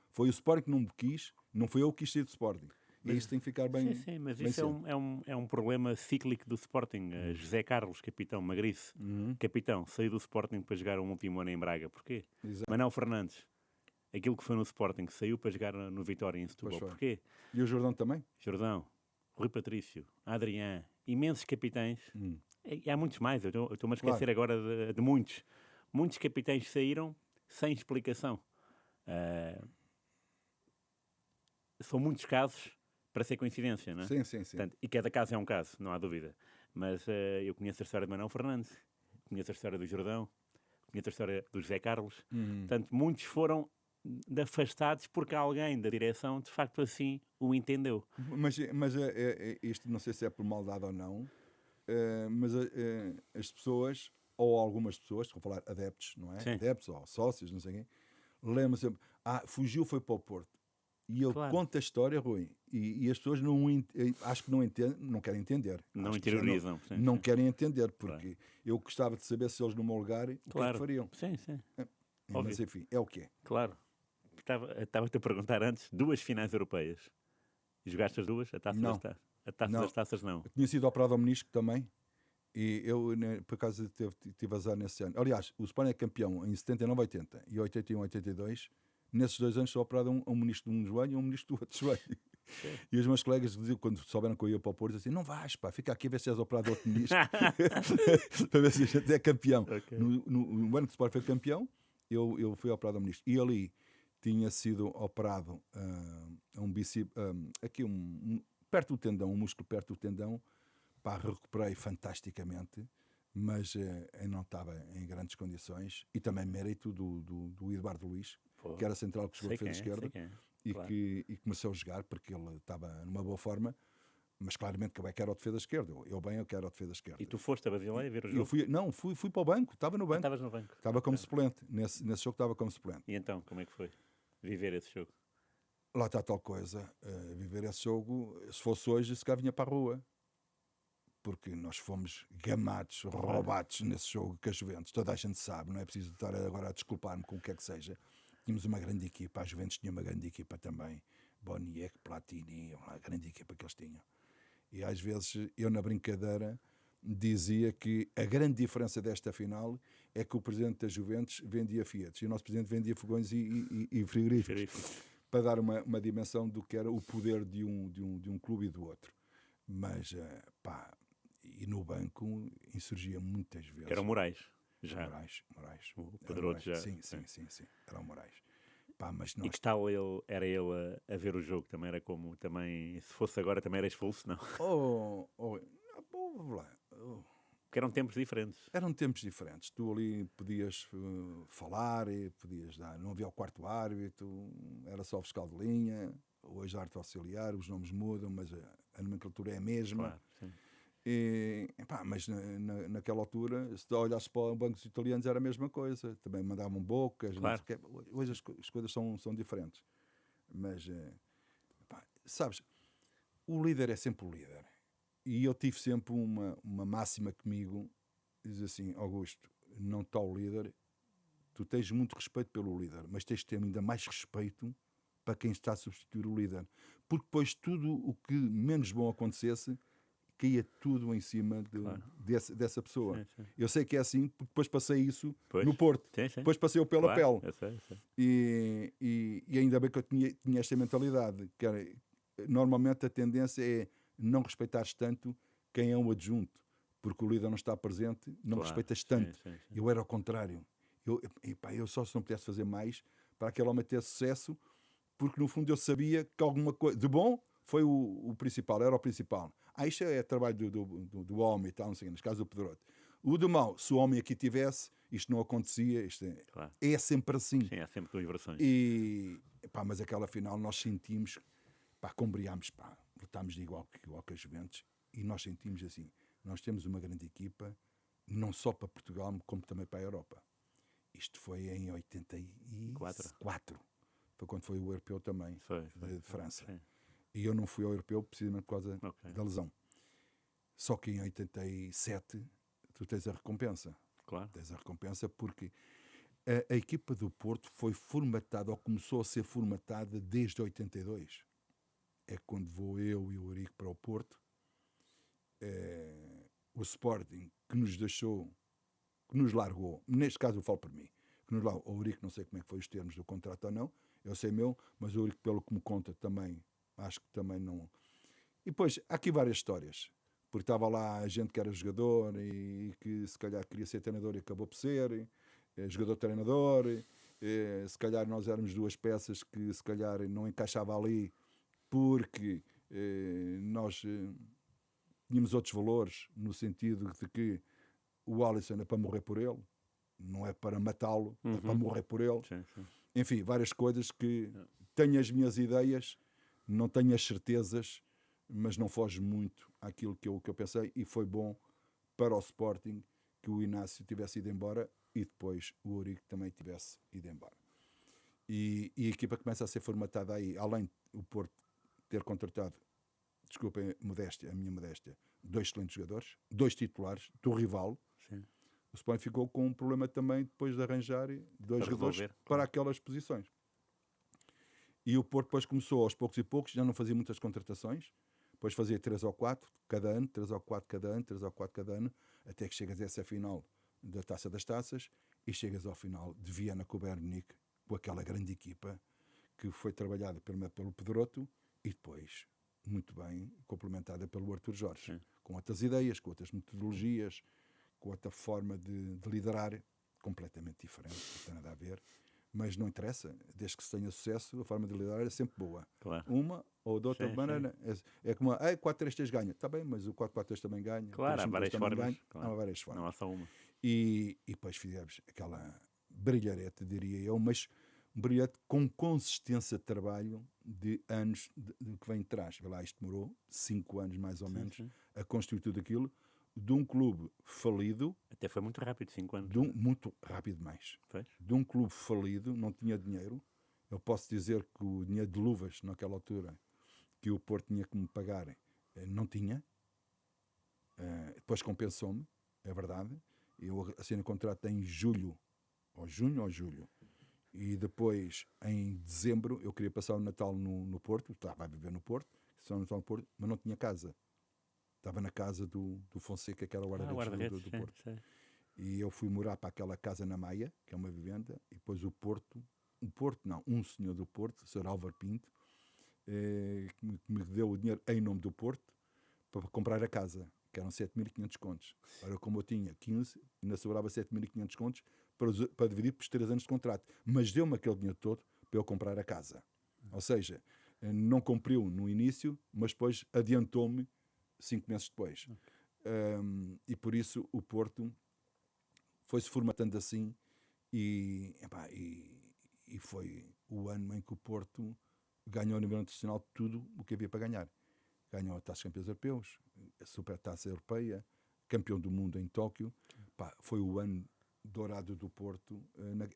foi o Sporting que não me quis, não foi eu que quis sair do Sporting. E isso tem que ficar bem. Sim, mas bem isso é um problema cíclico do Sporting. José Carlos, capitão, Magriço, capitão, saiu do Sporting para jogar um último ano em Braga. Porquê? Exato. Manuel Fernandes, aquilo que foi no Sporting, saiu para jogar no Vitória em Setúbal. Porquê? E o Jordão também? Jordão, Rui Patrício, Adrián, imensos capitães. E há muitos mais, eu estou-me a esquecer agora de muitos. Muitos capitães saíram sem explicação. São muitos casos para ser coincidência, não é? Sim. Portanto, e cada caso é um caso, não há dúvida. Mas eu conheço a história de Manuel Fernandes, conheço a história do Jordão, conheço a história do José Carlos. Portanto, muitos foram afastados porque alguém da direção, de facto, assim o entendeu. Mas isto não sei se é por maldade ou não, mas as pessoas, ou algumas pessoas, estou a falar adeptos, não é? Sim. Adeptos ou sócios, não sei quem, lembram sempre, fugiu, foi para o Porto. E ele conta a história, Rui, e as pessoas acho que não entendem, não querem entender. Não interiorizam. Não querem entender, porque eu gostava de saber se eles no meu lugar, o que é que fariam. Sim. Mas enfim, é o que é. Claro. Estava-te a perguntar antes, 2 finais europeias. Jogaste as duas? A taça Não. das taças? A taça das taças não. Eu tinha sido operado ao menisco também, e eu, por acaso, tive azar nesse ano. Aliás, o Sporting é campeão em 79, 80 e 81, 82. Nesses 2 anos sou operado um menisco de um joelho e um menisco do outro joelho. E os meus colegas diziam, quando souberam que eu ia para o Porto, assim, não vais, pá, fica aqui a ver se és operado de outro menisco. Para ver se a gente é campeão. Okay. No ano que o Sporting foi campeão, eu fui operado ao menisco. E ali tinha sido operado um bíceps, aqui perto do tendão, um músculo perto do tendão. Pá, recuperei fantasticamente, mas não estava em grandes condições. E também mérito do Eduardo Luís, que era central que jogou defesa esquerda e começou a jogar porque ele estava numa boa forma, mas claramente que eu quero a defesa esquerda. Eu quero a defesa esquerda. E tu foste a Basileia ver o jogo? Fui para o banco, estava no banco. Estavas no banco? Estava como suplente, nesse jogo estava como suplente. E então, como é que foi viver esse jogo? Lá está tal coisa, viver esse jogo, se fosse hoje, se cá vinha para a rua. Porque nós fomos gamados, roubados nesse jogo com a Juventus. Toda a gente sabe, não é preciso estar agora a desculpar-me com o que é que seja. Tínhamos uma grande equipa, a Juventus tinha uma grande equipa também. Boniek, Platini, uma grande equipa que eles tinham. E às vezes eu na brincadeira dizia que a grande diferença desta final é que o presidente da Juventus vendia Fiat e o nosso presidente vendia fogões e frigoríficos. Para dar uma dimensão do que era o poder de um clube e do outro. Mas, pá, e no banco insurgia muitas vezes. Eram Moraes, já. Moraes. O Pedroto já. Sim. Eram Moraes. Pá, mas nós... E que tal era ele a ver o jogo? Também era como, se fosse agora também era expulso, não? Porque eram tempos diferentes. Eram tempos diferentes. Tu ali podias falar e podias dar. Não havia o quarto árbitro, era só o fiscal de linha. Hoje árbitro auxiliar, os nomes mudam, mas a nomenclatura é a mesma. Claro, sim. Mas naquela altura, se olhasse para bancos italianos, era a mesma coisa. Também mandavam bocas. Claro. Hoje as coisas são diferentes. Mas, sabes, o líder é sempre o líder. E eu tive sempre uma máxima comigo, diz assim, Augusto, não está o líder, tu tens muito respeito pelo líder, mas tens de ter ainda mais respeito para quem está a substituir o líder. Porque depois tudo o que menos bom acontecesse, caía tudo em cima dessa pessoa. Sim. Eu sei que é assim, porque depois passei isso no Porto. Sim. Depois passei o pela pele. Eu sei. E ainda bem que eu tinha esta mentalidade, que era, normalmente a tendência é não respeitares tanto quem é um adjunto, porque o líder não está presente, não respeitas tanto. Sim. Eu era ao contrário. Eu só se não pudesse fazer mais para aquele homem ter sucesso, porque no fundo eu sabia que alguma coisa de bom foi o principal, era o principal. Isto é trabalho do homem e tal, não sei, neste caso do Pedroto. O de mau, se o homem aqui tivesse, isto não acontecia, é sempre assim. Sim, há sempre duas versões. Mas aquela final nós sentimos, combriámos, lutámos de igual que a Juventus, e nós sentimos assim, nós temos uma grande equipa, não só para Portugal, como também para a Europa. Isto foi em 84. Foi quando foi o europeu também, de França. Sim. E eu não fui ao europeu precisamente por causa da lesão. Só que em 87 tu tens a recompensa. Claro. Tens a recompensa porque a equipa do Porto foi formatada, ou começou a ser formatada desde 82. é quando vou eu e o Eurico para o Porto. O Sporting que nos deixou, que nos largou, neste caso eu falo por mim, que nos largou, o Eurico não sei como é que foi os termos do contrato ou não, eu sei meu, mas o Eurico pelo que me conta também, acho que também não... E depois, há aqui várias histórias, porque estava lá a gente que era jogador e que se calhar queria ser treinador e acabou por ser, jogador-treinador, se calhar nós éramos duas peças que se calhar não encaixava ali porque nós tínhamos outros valores, no sentido de que o Alisson é para morrer por ele, não é para matá-lo, é para morrer por ele. Sim, sim. Enfim, várias coisas que tenho as minhas ideias, não tenho as certezas, mas não foge muito àquilo que eu pensei, e foi bom para o Sporting que o Inácio tivesse ido embora e depois o Eurico também tivesse ido embora. E a equipa começa a ser formatada aí, além do Porto ter contratado, desculpem a minha modéstia, 2 excelentes jogadores, 2 titulares, do rival. Sim. O Sporting ficou com um problema também depois de arranjar 2 jogadores resolver, para aquelas posições. E o Porto depois começou aos poucos e poucos, já não fazia muitas contratações, depois fazia 3 ou 4 cada ano, 3 ou 4 cada ano, 3 ou 4 cada ano, até que chegas a essa final da Taça das Taças e chegas ao final de Viena com o Bayern Munique, com aquela grande equipa que foi trabalhada pelo Pedroto e depois muito bem complementada pelo Artur Jorge. Sim. Com outras ideias, com outras metodologias, com outra forma de liderar, completamente diferente, não tem nada a ver. Mas não interessa, desde que se tenha sucesso, a forma de liderar é sempre boa. Claro. Uma ou de outra maneira. É como 4-3-3 ganha. Está bem, mas o 4-4-3 também ganha. Claro, há várias formas. Claro. Há várias formas. Não há só uma. E depois fizemos aquela brilharete, diria eu, mas um brilharete com consistência de trabalho de anos de que vem de trás. Vê lá, isto demorou 5 anos mais ou menos a construir tudo aquilo, de um clube falido. Até foi muito rápido, 5 anos. Muito rápido demais. Fez? De um clube falido, não tinha dinheiro. Eu posso dizer que o dinheiro de luvas, naquela altura, que o Porto tinha que me pagar, não tinha. Depois compensou-me, é verdade. Eu assinei o contrato em julho, ou junho ou julho. E depois, em dezembro, eu queria passar o Natal no Porto, estava a viver no Porto, mas não tinha casa. Estava na casa do Fonseca, que era o guarda-redes do Porto. Sim. E eu fui morar para aquela casa na Maia, que é uma vivenda, e depois um senhor do Porto, o Sr. Álvaro Pinto, que me deu o dinheiro em nome do Porto para comprar a casa, que eram 7.500 contos. Ora, como eu tinha 15, ainda sobrava 7.500 contos para dividir por 3 anos de contrato. Mas deu-me aquele dinheiro todo para eu comprar a casa. Ou seja, não cumpriu no início, mas depois adiantou-me 5 meses depois. E por isso o Porto foi-se formatando assim e foi o ano em que o Porto ganhou a nível internacional tudo o que havia para ganhar. Ganhou a Taça de Campeões Europeus, a Supertaça Europeia, campeão do mundo em Tóquio. Foi o ano dourado do Porto,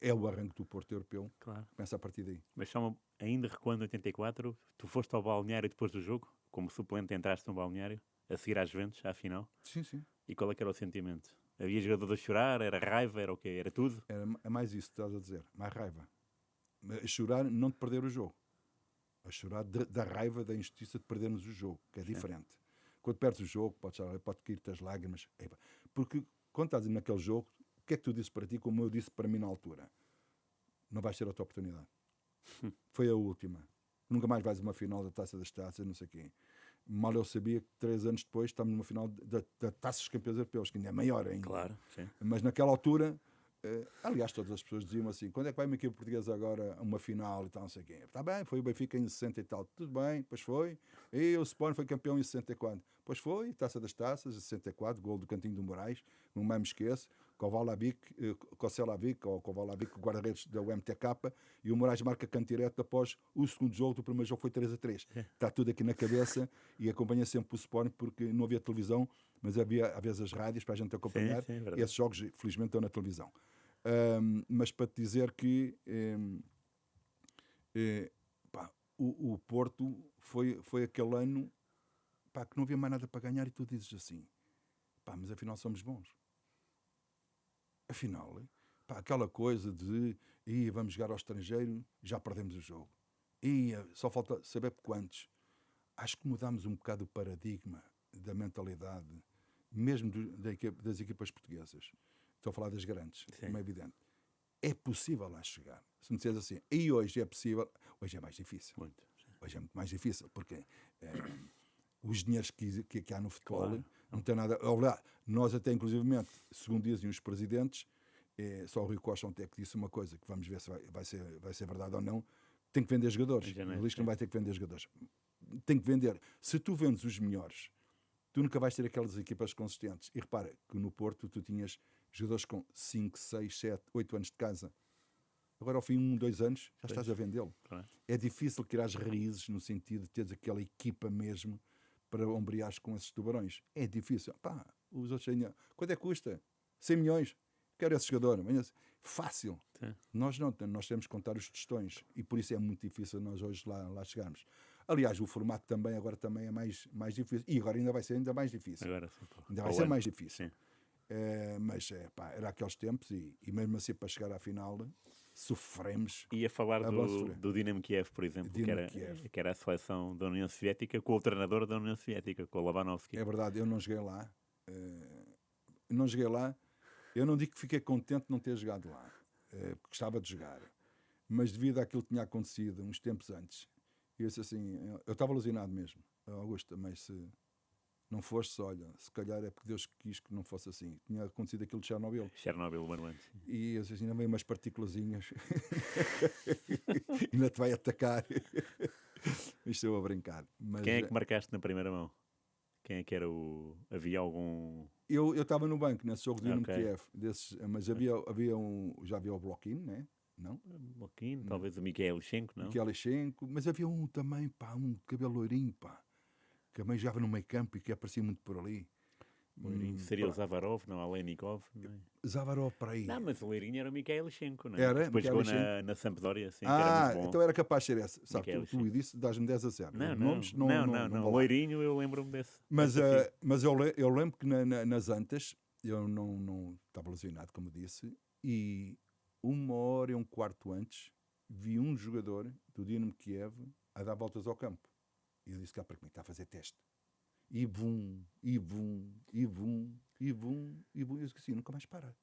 é o arranque do Porto europeu. Claro. Começa a partir daí. Mas ainda recuando em 84, tu foste ao balneário depois do jogo, como suplente entraste no balneário, a seguir às Juventus, à final. Sim. E qual é que era o sentimento? Havia jogadores a chorar? Era raiva? Era o quê? Era tudo? É mais isso que estás a dizer, mais raiva. A chorar não de perder o jogo. A chorar da raiva, da injustiça de perdermos o jogo, que é diferente. Quando perdes o jogo, pode cair-te as lágrimas. Porque quando estás naquele jogo, o que é que tu disse para ti, como eu disse para mim na altura? Não vais ter outra oportunidade. Foi a última. Nunca mais vais a uma final da Taça das Taças, não sei o quê. Mal eu sabia que 3 anos depois estamos numa final da Taça dos Campeões Europeus, que ainda é maior ainda. Claro, sim. Mas naquela altura, aliás, todas as pessoas diziam assim, quando é que vai uma equipe portuguesa agora a uma final e tal, não sei o quê. Está bem, foi o Benfica em 60 e tal. Tudo bem, pois foi. E o Sporting foi campeão em 64. Pois foi, Taça das Taças, em 64, gol do Cantinho do Moraes, não mais me esqueço. Kovalávic, o guarda-redes da UMTK, e o Moraes marca canto direto após o segundo jogo. O primeiro jogo foi 3-3. Está tudo aqui na cabeça e acompanha sempre o Sporting porque não havia televisão, mas havia às vezes as rádios para a gente acompanhar. Sim, e esses jogos, felizmente, estão na televisão. Mas para te dizer que o Porto foi aquele ano que não havia mais nada para ganhar e tu dizes assim, mas afinal somos bons. Afinal, aquela coisa de vamos jogar ao estrangeiro, já perdemos o jogo. Só falta saber por quantos. acho que mudámos um bocado o paradigma da mentalidade, mesmo das equipas portuguesas. Estou a falar das grandes, como é evidente. É possível lá chegar. Se me disseres assim, e hoje é possível, hoje é mais difícil. Muito. Hoje é muito mais difícil, porque os dinheiros que há no futebol Claro. não tem nada. Olha, nós até, inclusivamente, segundo dizem os presidentes, só o Rui Costa ontem é que disse uma coisa, que vamos ver se vai ser verdade ou não, tem que vender jogadores. Ele diz que não vai ter que vender jogadores. Tem que vender. Se tu vendes os melhores, tu nunca vais ter aquelas equipas consistentes. E repara que no Porto tu tinhas jogadores com 5, 6, 7, 8 anos de casa. Agora, ao fim de 1, 2 anos, já estás a vendê-lo. Claro. É difícil criar as raízes no sentido de teres aquela equipa mesmo para ombreares com esses tubarões. É difícil. Pá, os outros ainda... Quanto é que custa? 100 milhões. Quero esse jogador. Fácil. Sim. Nós não. Nós temos que contar os tostões. E por isso é muito difícil nós hoje lá chegarmos. Aliás, o formato também agora também é mais difícil. E agora ainda vai ser ainda mais difícil. Agora, Ainda vai ser mais difícil. Sim. Mas era aqueles tempos e mesmo assim para chegar à final sofremos. Ia falar do Dinamo Kiev, por exemplo, que era a seleção da União Soviética com o treinador da União Soviética, com o Lobanovski. É verdade, eu não joguei lá. Eu não digo que fiquei contente de não ter jogado lá, porque gostava de jogar. Mas devido àquilo que tinha acontecido uns tempos antes, eu disse assim, eu estava alucinado mesmo. Augusto, mas se não fosse, olha, se calhar é porque Deus quis que não fosse assim. Tinha acontecido aquilo de Chernobyl. Chernobyl, Marlene. E eu disse assim, ainda veio umas partículazinhas. Ainda te vai atacar. Estou a brincar. Mas quem é que marcaste na primeira mão? Quem é que era o... Havia algum... Eu estava no banco nesse jogo de Dinamo Ok. Kiev, mas havia um... Já havia o Bloquinho, né? Não? Bloquinho, talvez o Mikhailchenko, não? Mikhailchenko, mas havia um também, pá, um de cabelo loirinho, pá, que também jogava no meio campo e que aparecia muito por ali. Seria o Zavarov, não? Alenikov? Não, é? Zavarov para aí. Não, mas o Leirinho era o Mikhailchenko, não é? Era? Depois jogou Mikhailchenko? na Sampdoria, sim, que era muito bom. Então era capaz de ser esse. Sabe, tu Mikhailchenko. disse, dás-me 10 a 0. Não, Nomes, não, vou lá. Leirinho, eu lembro-me desse. Mas eu lembro que nas Antas, eu não estava lesionado, como disse, e 1h e um quarto antes, vi um jogador do Dinamo Kiev a dar voltas ao campo. E eu disse cá para mim, está a fazer teste. E bum, e bum, e bum, e bum, e bum. Eu disse assim, nunca mais para.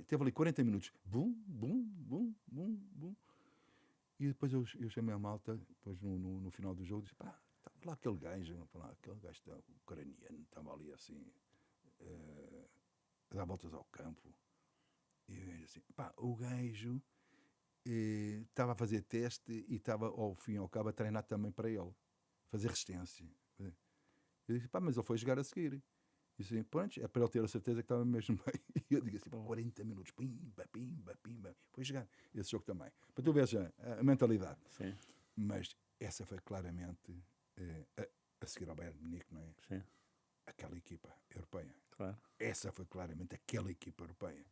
Teve ali 40 minutos. Bum, bum, bum, bum, bum. E depois eu chamei a malta, depois no final do jogo, disse, pá, está lá aquele gajo ucraniano, estava ali assim, a dar voltas ao campo. E eu disse assim, pá, o gajo estava a fazer teste e estava, ao fim e ao cabo, a treinar também para ele. Fazer resistência. Eu disse, pá, mas ele foi jogar a seguir. E assim, pronto, é para ele ter a certeza que estava mesmo bem. E eu digo assim, 40 minutos, pimba, pimba, pimba. Foi jogar esse jogo também. Para tu veres a mentalidade. Sim. Mas essa foi claramente, a seguir ao Bayern de Munique, não é? Sim, Aquela equipa europeia. claro. Essa foi claramente aquela equipa europeia.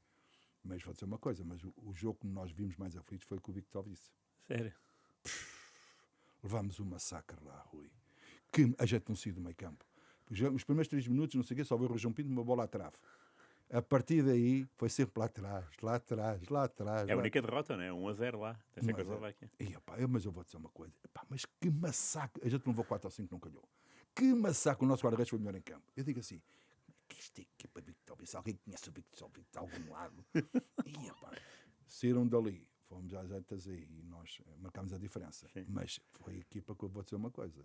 Mas vou dizer uma coisa, mas o jogo que nós vimos mais aflitos foi com o Victor Vice. Sério? Levámos um massacre lá, Rui. Que a gente não saiu do meio campo. Os primeiros 3 minutos, não sei o quê, só veio o João Pinto, uma bola à trave. A partir daí, foi sempre lá atrás, lá atrás, lá atrás. É a única derrota, não é? 1-0 lá. Da Checoslováquia. Mas eu vou dizer uma coisa. Epá, mas que massacre. A gente levou 4 ou 5, não calhou. Que massacre. O nosso guarda-redes foi melhor em campo. Eu digo assim, que esta equipa Victor Vice, alguém conhece o Victor Vice de algum lado? Saíram dali. Fomos às jantas e nós marcámos a diferença. Sim. Mas foi a equipa que eu vou dizer uma coisa.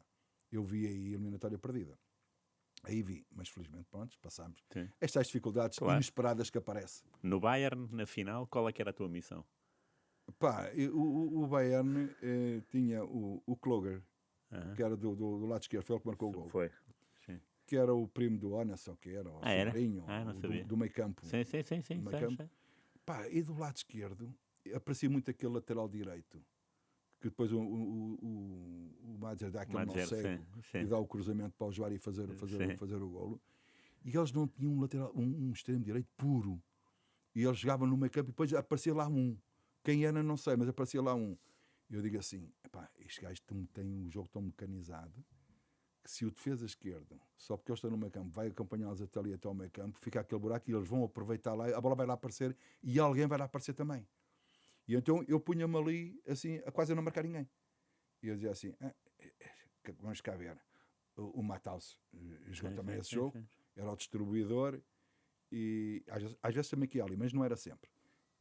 Eu vi aí a eliminatória perdida. Aí vi, mas felizmente, pronto, passámos. Sim. Estas dificuldades inesperadas que aparecem. No Bayern, na final, qual é que era a tua missão? Pá, o Bayern tinha o Kloger, que era do lado esquerdo, foi ele que marcou o gol. Foi. Sim. Que era o primo do Anderson, que era o sobrinho, não sabia. do meio campo. Sim. Sei. Pá, e do lado esquerdo, aparecia muito aquele lateral direito, que depois o Madjer dá aquele nó cego e dá o cruzamento para o Joari fazer o golo. E eles não tinham um extremo direito puro. E eles jogavam no meio campo e depois aparecia lá um. Quem era, não sei, mas aparecia lá um. E eu digo assim, epá, estes gajos têm um jogo tão mecanizado que se o defesa esquerdo, só porque eles estão no meio campo, vai acompanhá-los até ali até ao meio campo, fica aquele buraco e eles vão aproveitar lá, a bola vai lá aparecer e alguém vai lá aparecer também. E então eu punha-me ali, assim, a quase a não marcar ninguém. E eu dizia assim, vamos cá ver. o Matheus jogou Sim, também sim, esse sim, jogo, sim. era o distribuidor e às vezes também aqui ali, mas não era sempre.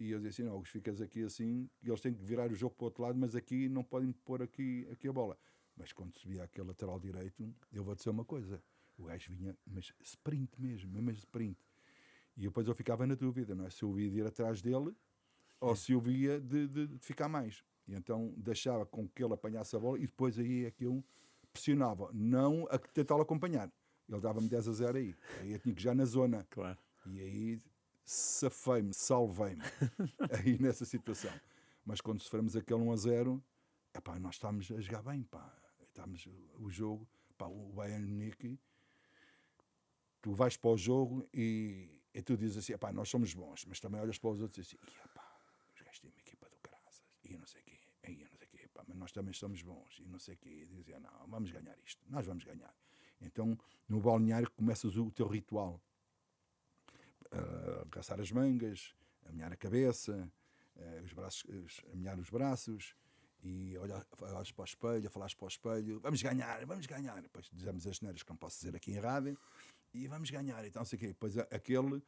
E eu dizia assim, não, ficas aqui assim, e eles têm que virar o jogo para o outro lado, mas aqui não podem pôr aqui a bola. Mas quando subia aquele lateral direito, eu vou dizer uma coisa, o gajo vinha, mas sprint mesmo sprint. E depois eu ficava na dúvida, não é? Se eu ia ir atrás dele ou se eu via de ficar mais. E então deixava com que ele apanhasse a bola e depois aí é que eu pressionava, não a tentá-lo acompanhar. Ele dava-me 10-0 aí. Aí eu tinha que já na zona. Claro. E aí safei-me, salvei-me aí nessa situação. Mas quando sofremos aquele 1-0, epá, nós estávamos a jogar bem, pá. Estávamos o jogo, pá, o Bayern Munique, tu vais para o jogo e tu dizes assim, epá, nós somos bons, mas também olhas para os outros e dizes assim, epá, os gajos têm uma equipa do caraças, e não sei o quê, e não sei o quê, epá, mas nós também somos bons, e não sei o quê, e dizia, não, vamos ganhar isto, nós vamos ganhar. Então, no balneário começas o teu ritual, abraçar as mangas, amear a cabeça, os braços, amear os braços, e olhar para o espelho, falares para o espelho, vamos ganhar, vamos ganhar. Depois dizemos as neiras que não posso dizer aqui em rádio, e vamos ganhar, então não sei o quê. Depois aquele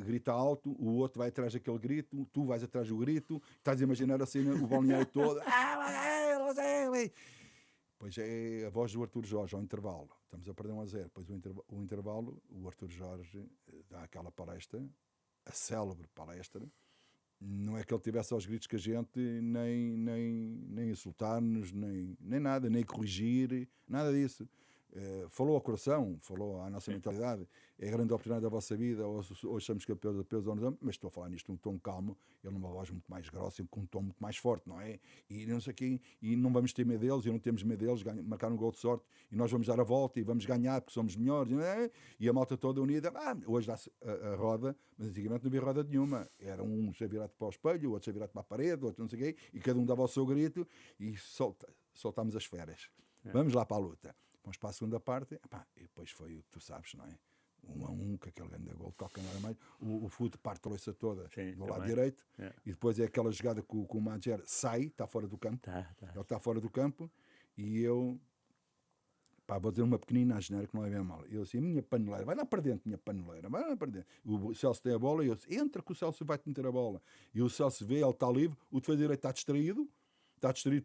grita alto, o outro vai atrás daquele grito, tu vais atrás do grito, estás a imaginar assim o balneário todo. Pois é a voz do Arthur Jorge ao intervalo. Estamos a perder 1-0. Depois o intervalo, o Arthur Jorge dá aquela palestra, a célebre palestra. Não é que ele tivesse aos gritos que a gente, nem insultar-nos, nem nada, nem corrigir, nada disso. Falou ao coração, falou à nossa mentalidade. É a grande oportunidade da vossa vida, hoje somos campeões europeus, mas estou a falar nisto num tom calmo, ele numa voz muito mais grossa, com um tom muito mais forte, não é? E não sei aqui, e não vamos ter medo deles, e não temos medo deles, marcar um gol de sorte, e nós vamos dar a volta, e vamos ganhar, porque somos melhores, e a malta toda unida. Hoje dá-se a roda, mas antigamente não havia roda nenhuma. Era um a virado para o espelho, o outro a virado para a parede, o outro não sei o quê, e cada um dava o seu grito, e soltámos as férias. Vamos lá para a luta. Vamos para a segunda parte, e depois foi o que tu sabes, não é? 1-1, com aquele grande gol de calcanhar a meio, o Fute parte a loiça toda do lado direito, e depois é aquela jogada que o Mager sai, está fora do campo, ele está fora do campo, e eu, vou dizer uma pequenina asneira que não é bem mal, eu assim, minha paneleira, vai lá para dentro, minha paneleira, vai lá para dentro. O Celso tem a bola, e eu disse, entra que o Celso vai-te meter a bola, e o Celso vê, ele está livre, o defesa direito está distraído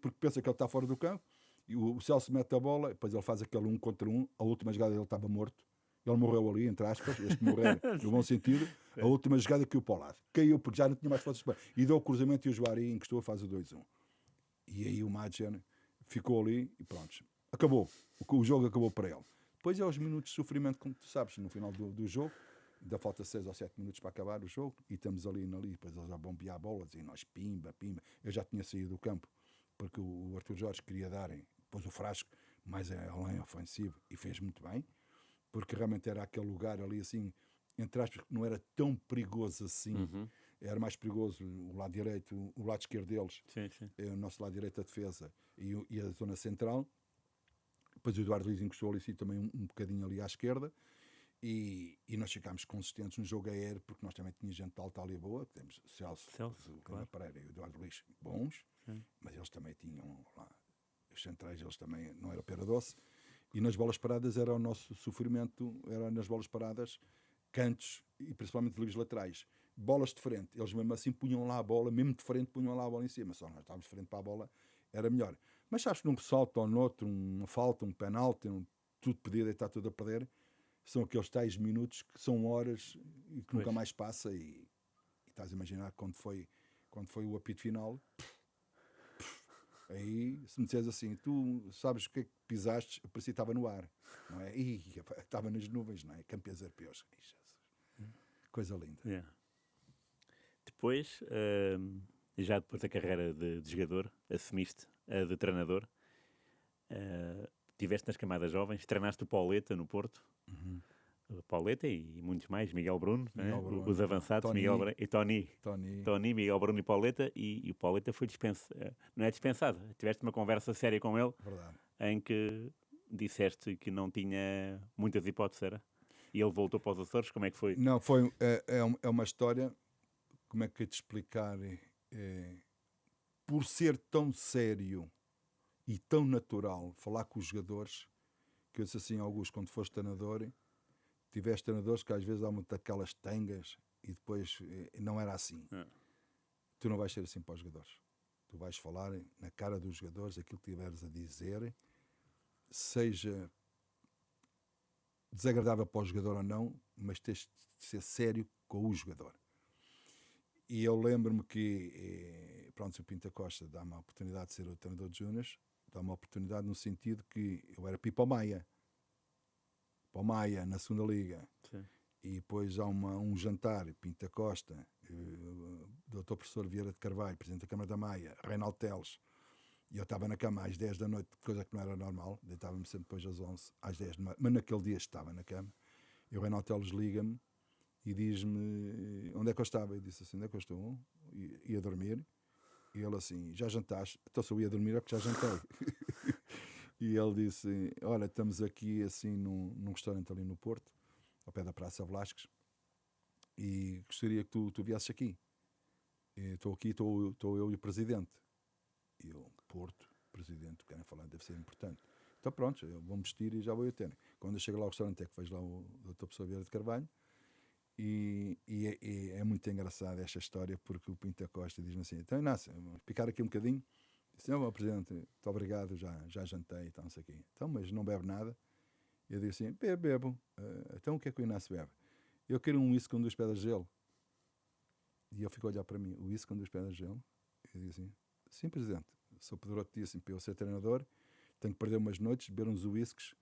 porque pensa que ele está fora do campo, e o Celso mete a bola, depois ele faz aquele 1 contra 1, a última jogada ele estava morto, ele morreu ali, entre aspas, este morrer no bom sentido, a última jogada caiu para o lado, caiu porque já não tinha mais forças para, e deu o cruzamento e o Joari encostou a faz o 2-1. E aí o Madgen ficou ali e pronto, acabou, o jogo acabou para ele. Depois é os minutos de sofrimento, como tu sabes, no final do jogo, ainda falta 6 ou 7 minutos para acabar o jogo, e estamos ali, depois eles já bombear bolas, e nós pimba, eu já tinha saído do campo, porque o Arthur Jorge queria darem, pôs o Frasco mais além ofensivo e fez muito bem, porque realmente era aquele lugar ali assim, entre aspas, que não era tão perigoso assim, era mais perigoso o lado direito, o lado esquerdo deles, o nosso lado direito a defesa e a zona central. Depois o Eduardo Luiz encostou ali assim, também um bocadinho ali à esquerda, e nós ficámos consistentes no jogo aéreo, porque nós também tínhamos gente de alta ali boa, temos o Celso o claro. Pereira e o Eduardo Luiz bons, mas eles também tinham lá, os centrais, eles também não era pera doce, e nas bolas paradas era o nosso sofrimento, era nas bolas paradas, cantos e principalmente livres laterais, bolas de frente, eles mesmo assim punham lá a bola, mesmo de frente punham lá a bola em cima, só nós estávamos de frente para a bola, era melhor. Mas sabes que num salto ou noutro, uma falta, um penalti, tudo pedido e está tudo a perder, são aqueles tais minutos que são horas e que nunca mais passa, e estás a imaginar quando foi o apito final, aí se me disseres assim, tu sabes o que é que pisaste, eu parecia que estava no ar, não é? E estava nas nuvens, não é? Campeões europeus. Coisa linda. Depois, já depois da carreira de jogador, assumiste a de treinador, estiveste nas camadas jovens, treinaste o Pauleta no Porto, o Pauleta e muitos mais, Miguel Bruno, Bruno, os avançados, Tony, Miguel Bruno e Tony, Miguel Bruno e Pauleta, e o Pauleta foi dispensado, não é dispensado, tiveste uma conversa séria com ele, verdade, em que disseste que não tinha muitas hipóteses, era? E ele voltou para os Açores, como é que foi? Não, é uma história, como é que eu te explicar, por ser tão sério e tão natural falar com os jogadores, que eu disse assim, Augusto, quando foste treinador, tiveste treinadores que às vezes há muito daquelas tangas e depois não era assim. Tu não vais ser assim para os jogadores. Tu vais falar na cara dos jogadores aquilo que tiveres a dizer, seja desagradável para o jogador ou não, mas tens de ser sério com o jogador. E eu lembro-me que, pronto, o Pinto Costa dá-me a oportunidade de ser o treinador de Júniors, dá-me a oportunidade no sentido que eu era Pipa Maia, na segunda liga. Sim. E depois há um jantar, Pinto Costa, Dr. Professor Vieira de Carvalho, Presidente da Câmara da Maia, Reinaldo Teles, e eu estava na cama às 10 da noite, coisa que não era normal, deitava-me sempre depois às 11, às 10 da noite, mas naquele dia estava na cama, e o Reinaldo Teles liga-me e diz-me onde é que eu estava. Eu disse assim, onde é que eu estou? Ia dormir. E ele assim, já jantaste? Então se eu ia dormir é porque já jantei. E ele disse, olha, estamos aqui assim num restaurante ali no Porto, ao pé da Praça Velasquez, e gostaria que tu viesses aqui. Estou aqui, estou eu e o Presidente. E eu, Porto, Presidente, querem falar, deve ser importante. Então pronto, eu vou-me vestir e já vou eu ter. Quando eu chego lá ao restaurante é que vejo lá o Dr. Professor Vieira de Carvalho. E é muito engraçada esta história, porque o Pinto Costa diz-me assim, então Inácio, vamos picar aqui um bocadinho. Disse, não, Presidente, muito obrigado, já jantei e tal, não sei o quê. Então, mas não bebe nada? Eu digo assim, bebo. Então o que é que o Inácio bebe? Eu quero um whisky com 2 pedras de gelo. E ele ficou a olhar para mim, o whisky com 2 pedras de gelo? Eu digo assim, sim, Presidente, sou poderosíssimo para eu ser treinador, tenho que perder umas noites, beber uns whiskies,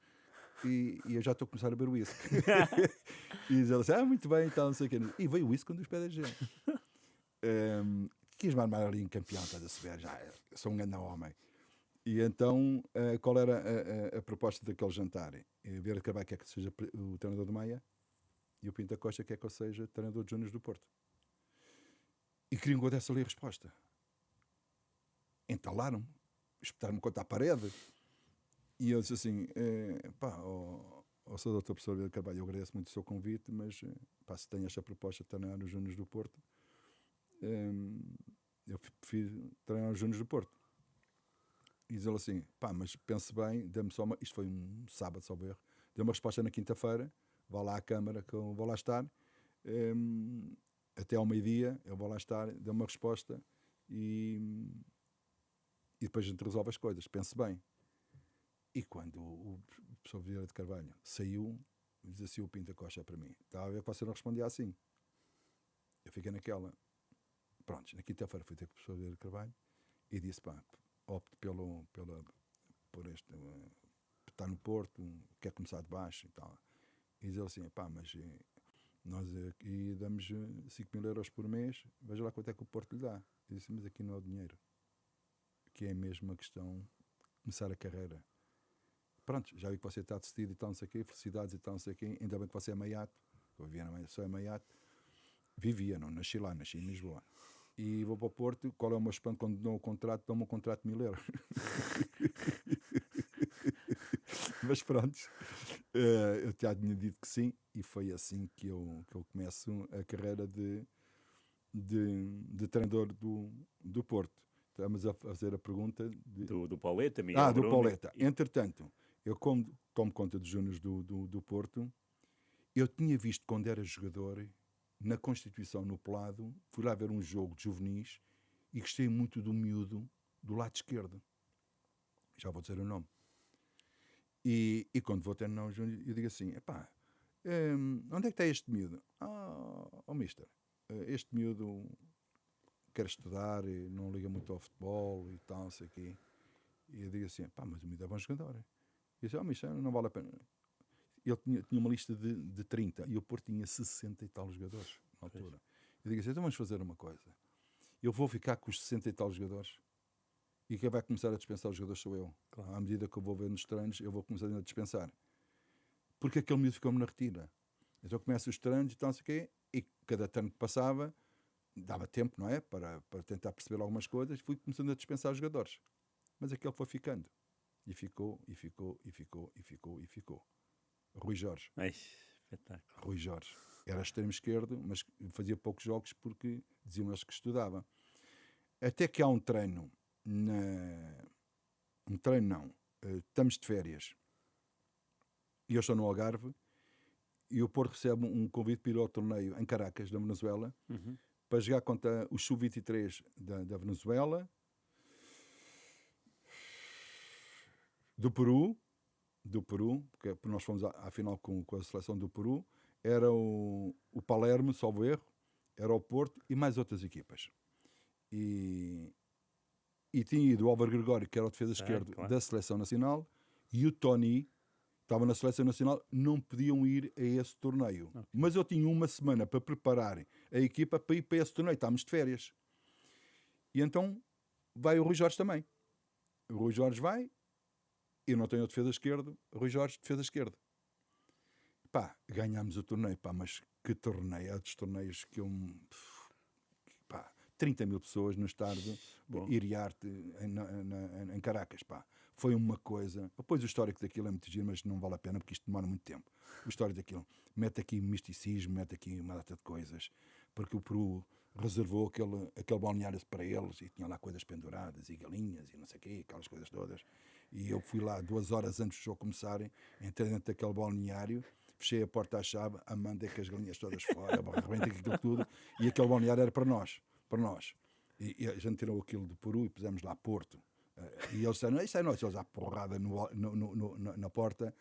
e eu já estou a começar a beber whisky. E diz ele assim, muito bem, então, não sei o quê. E veio o whisky com 2 pedras de gelo. Quis-me armar ali em campeão, estás a saber, já sou um grande homem. E então, qual era a proposta daquele jantar? Vieira de Carvalho quer que seja o treinador do Maia e o Pinto Costa quer que eu seja treinador de Júniors do Porto. E queriam que eu desse ali a resposta. Entalaram-me, espetaram-me contra a parede. E eu disse assim, Sr. Dr. Professor Vieira de Carvalho, eu agradeço muito o seu convite, mas se tem esta proposta de treinar os Júniors do Porto, eu prefiro treinar os Júniors do Porto. E diz ele assim, mas pense bem, dê-me só isto foi um sábado, só erro, dê-me uma resposta na quinta-feira, vá lá à Câmara que eu vou lá estar, até ao meio-dia eu vou lá estar, dê-me uma resposta e depois a gente resolve as coisas, pense bem. E quando o professor Vieira de Carvalho saiu, diz assim o Pinto Costa para mim, estava a ver que você não respondia assim. Eu fiquei naquela. Pronto, na quinta-feira fui ter com o professor Vieira de Carvalho e disse, opte por este, estar no Porto, quer começar de baixo e tal. E diz ele assim, mas nós aqui damos 5.000 euros por mês, veja lá quanto é que o Porto lhe dá. Eu disse, mas aqui não é o dinheiro, que é mesmo a questão de começar a carreira. Pronto, já vi que você está decidido e tal, não sei o quê, felicidades e tal, não sei o quê, ainda bem que você é maiato, eu vivia na Maia, sou é maiato, vivia, não, nasci lá, nasci em Lisboa. E vou para o Porto, qual é o meu espanto quando dou um contrato? Dou-me um contrato de 1.000 euros. Mas pronto, eu já tinha dito que sim, e foi assim que eu começo a carreira de treinador do Porto. Estamos a fazer a pergunta do Pauleta, Miguel do Bruno. Pauleta. Entretanto, eu como tomo conta dos Júniors do Porto, eu tinha visto quando era jogador, na Constituição, no Pelado, fui lá ver um jogo de juvenis e gostei muito do miúdo do lado esquerdo. Já vou dizer o nome. E quando vou treinar o Júnior, eu digo assim, onde é que está este miúdo? Mister, este miúdo quer estudar, não liga muito ao futebol e tal, não sei o quê. E eu digo assim, mas o miúdo é bom jogador. E eu disse, mister, não vale a pena. Ele tinha uma lista de 30 e o Porto tinha 60 e tal jogadores na altura. Eu digo assim, então vamos fazer uma coisa. Eu vou ficar com os 60 e tal jogadores e quem vai começar a dispensar os jogadores sou eu. Claro. À medida que eu vou ver nos treinos, eu vou começar a dispensar. Porque aquele miúdo ficou-me na retina. Então eu começo os treinos e tal, não sei o quê, e cada treino que passava, dava tempo, não é? Para tentar perceber algumas coisas, fui começando a dispensar os jogadores. Mas aquele foi ficando. E ficou. Rui Jorge. Espetáculo. Rui Jorge. Era extremo esquerdo, mas fazia poucos jogos porque diziam eles que estudava. Até que há um treino, estamos de férias, e eu estou no Algarve, e o Porto recebe um convite para ir ao torneio em Caracas, da Venezuela, para jogar contra os Sub-23 da Venezuela, do Peru, porque nós fomos à final com a seleção do Peru, era o Palermo, salvo erro, era o Porto e mais outras equipas. E tinha ido o Álvaro Gregório, que era o defesa esquerdo da Seleção Nacional, e o Tony estava na Seleção Nacional, não podiam ir a esse torneio. Okay. Mas eu tinha uma semana para preparar a equipa para ir para esse torneio, estávamos de férias. E então vai o Rui Jorge também. O Rui Jorge vai, eu não tenho o defesa esquerdo, o Rui Jorge defesa esquerdo. Pá, ganhámos o torneio, pá, mas que torneio, é dos torneios que eu... Pá, 30 mil pessoas no estádio Iriarte em Caracas, pá. Foi uma coisa... Depois o histórico daquilo é muito giro, mas não vale a pena porque isto demora muito tempo. O histórico daquilo mete aqui misticismo, mete aqui uma data de coisas, porque o Peru reservou aquele balneário para eles e tinha lá coisas penduradas e galinhas e não sei o quê, aquelas coisas todas. E eu fui lá 2 horas antes do jogo começar, entrei dentro daquele balneário, fechei a porta à chave, mandei com as galinhas todas fora, arrebentei aquilo tudo, e aquele balneário era para nós. E a gente tirou aquilo do Peru e pusemos lá Porto. E eles disseram, isso é nosso. Eles à porrada na porta.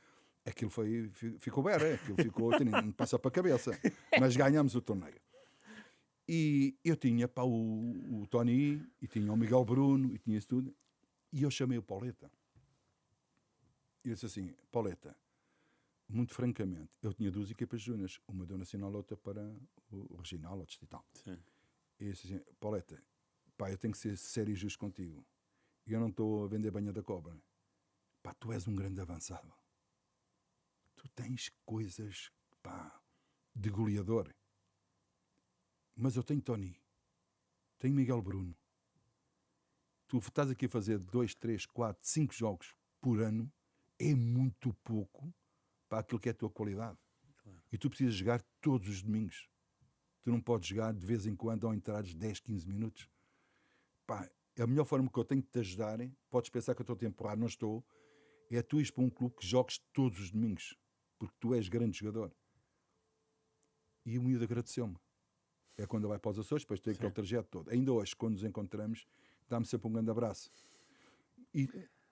Aquilo ficou bera, aquilo ficou, não passa para a cabeça. Mas ganhamos o torneio. E eu tinha o Tony, e tinha o Miguel Bruno, e tinha isso tudo. E eu chamei o Pauleta. E eu disse assim, Pauleta, muito francamente, eu tinha 2 equipas júniores, uma do Nacional, outra para o Regional, ou Distrital. Sim. E eu disse assim, Pauleta, pá, eu tenho que ser sério e justo contigo. Eu não estou a vender banha da cobra. Pá, tu és um grande avançado. Tu tens coisas, pá, de goleador. Mas eu tenho Tony. Tenho Miguel Bruno. Tu estás aqui a fazer 2, 3, 4, 5 jogos por ano. É muito pouco para aquilo que é a tua qualidade. Claro. E tu precisas jogar todos os domingos. Tu não podes jogar de vez em quando ou entrares 10, 15 minutos. Pá, a melhor forma que eu tenho de te ajudar, podes pensar que eu estou a te empurrar, não estou, é tu ires para um clube que jogues todos os domingos, porque tu és grande jogador. E o miúdo agradeceu-me. É quando vai para os Açores, depois tem aquele trajeto todo. Ainda hoje, quando nos encontramos, dá-me sempre um grande abraço. E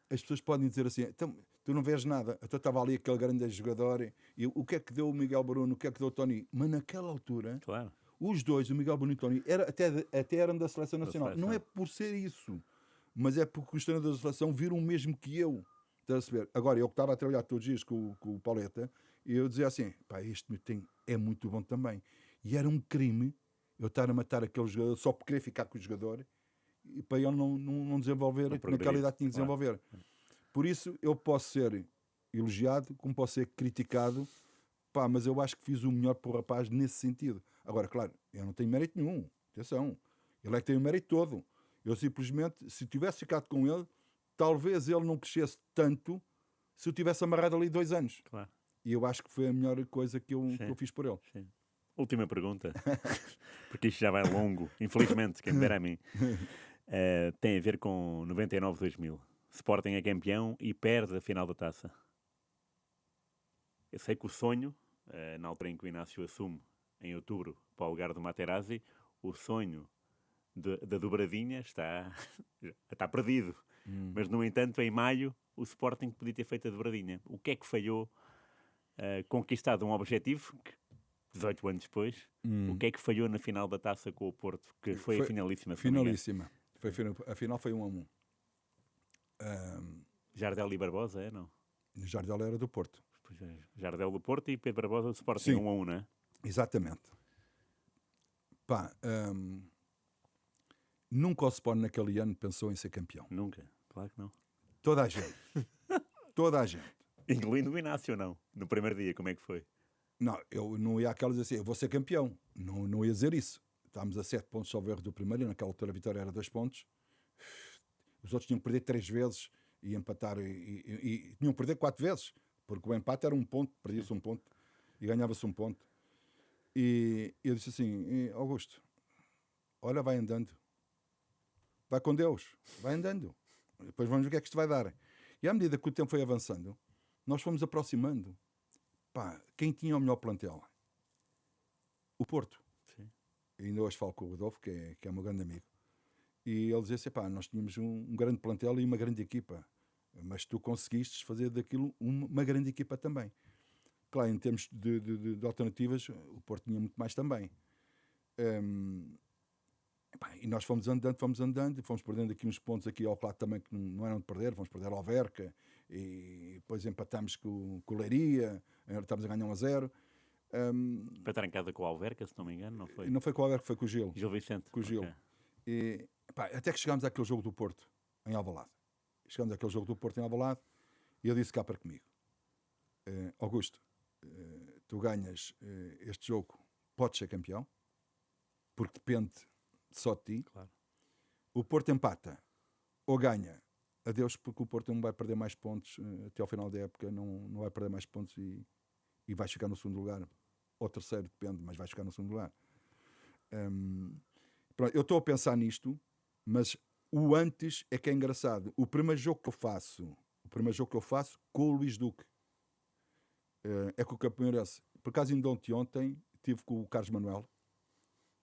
as pessoas podem dizer assim, então, tu não vês nada, então estava ali aquele grande jogador, e o que é que deu o Miguel Bruno, o que é que deu o Tony? Mas naquela altura... Claro. Os dois, o Miguel Bruno e o Tony, até eram da Seleção Nacional. Não é por ser isso, mas é porque os treinadores da Seleção viram o mesmo que eu. Estás a saber? Agora, eu que estava a trabalhar todos os dias com o Pauleta, e eu dizia assim, pá, este é muito bom também. E era um crime eu estar a matar aquele jogador só por querer ficar com o jogador e para ele não desenvolver naquela idade que tinha de desenvolver. Claro. Por isso, eu posso ser elogiado, como posso ser criticado, pá, mas eu acho que fiz o melhor para o rapaz nesse sentido. Agora, claro, eu não tenho mérito nenhum. Atenção. Ele é que tem o mérito todo. Eu simplesmente, se tivesse ficado com ele, talvez ele não crescesse tanto se eu tivesse amarrado ali 2 anos. Claro. E eu acho que foi a melhor coisa que eu fiz por ele. Sim. Última pergunta, porque isto já vai longo, infelizmente, quem me dera a mim. Tem a ver com 99-2000. Sporting é campeão e perde a final da taça. Eu sei que o sonho, na altura em que o Inácio assume, em outubro, para o lugar do Materazzi, o sonho da dobradinha está perdido. Mas, no entanto, em maio, o Sporting podia ter feito a dobradinha. O que é que falhou? Conquistado um objetivo, 18 anos depois, o que é que falhou na final da taça com o Porto? Que foi a finalíssima. Finalíssima. A final foi 1-1. Jardel e Barbosa, não? Jardel era do Porto. Jardel do Porto e Pedro Barbosa do Sporting, 1-1, não é? Exatamente. Pá, nunca o Sporting naquele ano pensou em ser campeão. Nunca, claro que não. Toda a gente. Toda a gente. Incluindo o Inácio, não? No primeiro dia, como é que foi? Não, eu não ia àquelas assim, eu vou ser campeão. Não ia dizer isso. Estávamos a 7 pontos ao erro do primeiro, e naquela altura a vitória era 2 pontos. Os outros tinham que perder 3 vezes e empatar, e tinham que perder 4 vezes, porque o empate era 1 ponto, perdia-se 1 ponto e ganhava-se 1 ponto. E eu disse assim, Augusto, olha, vai andando. Vai com Deus, vai andando. Depois vamos ver o que é que isto vai dar. E à medida que o tempo foi avançando, nós fomos aproximando. pá, quem tinha o melhor plantel? O Porto. Sim. E ainda hoje falo com o Rodolfo, que é o meu grande amigo. E ele dizia assim, pá, nós tínhamos um grande plantel e uma grande equipa, mas tu conseguiste fazer daquilo uma grande equipa também. Claro, em termos de alternativas, o Porto tinha muito mais também. E nós fomos andando, e fomos perdendo aqui uns pontos aqui ao lado também que não eram de perder, fomos perder ao Alverca, e depois empatámos com o Leiria, estávamos a ganhar 1-0. Para estar em casa com o Alverca, se não me engano, não foi? Não foi com o Alverca, foi com o Gil. Gil Vicente. Com o Gil. Okay. E, pá, até que chegámos àquele jogo do Porto, em Alvalade. Chegámos àquele jogo do Porto em Alvalade, e ele disse cá para comigo, Augusto, tu ganhas este jogo, podes ser campeão, porque depende só de ti. Claro. O Porto empata ou ganha, adeus, porque o Porto não vai perder mais pontos até ao final da época, não vai perder mais pontos e vais ficar no segundo lugar, ou terceiro, depende, mas vais ficar no segundo lugar. Pronto, eu estou a pensar nisto, mas o antes é que é engraçado. O primeiro jogo que eu faço com o Luís Duque, é com o Campeonato. Por acaso ainda ontem estive com o Carlos Manuel,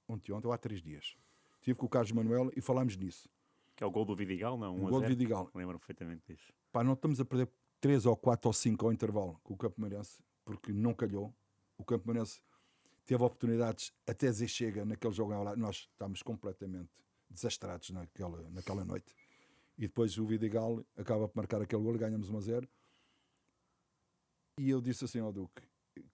ontem ou há 3 dias, estive com o Carlos Manuel e falámos nisso. Que é o gol do Vidigal, não? O gol do Vidigal. Lembro perfeitamente disso. Pá, não estamos a perder 3 ou 4 ou 5 ao intervalo com o Campeonato, porque não calhou. O Campeonato teve oportunidades até dizer chega naquele jogo. Nós estávamos completamente desastrados naquela noite. E depois o Vidigal acaba por marcar aquele gol e ganhamos 1-0. E eu disse assim ao Duque,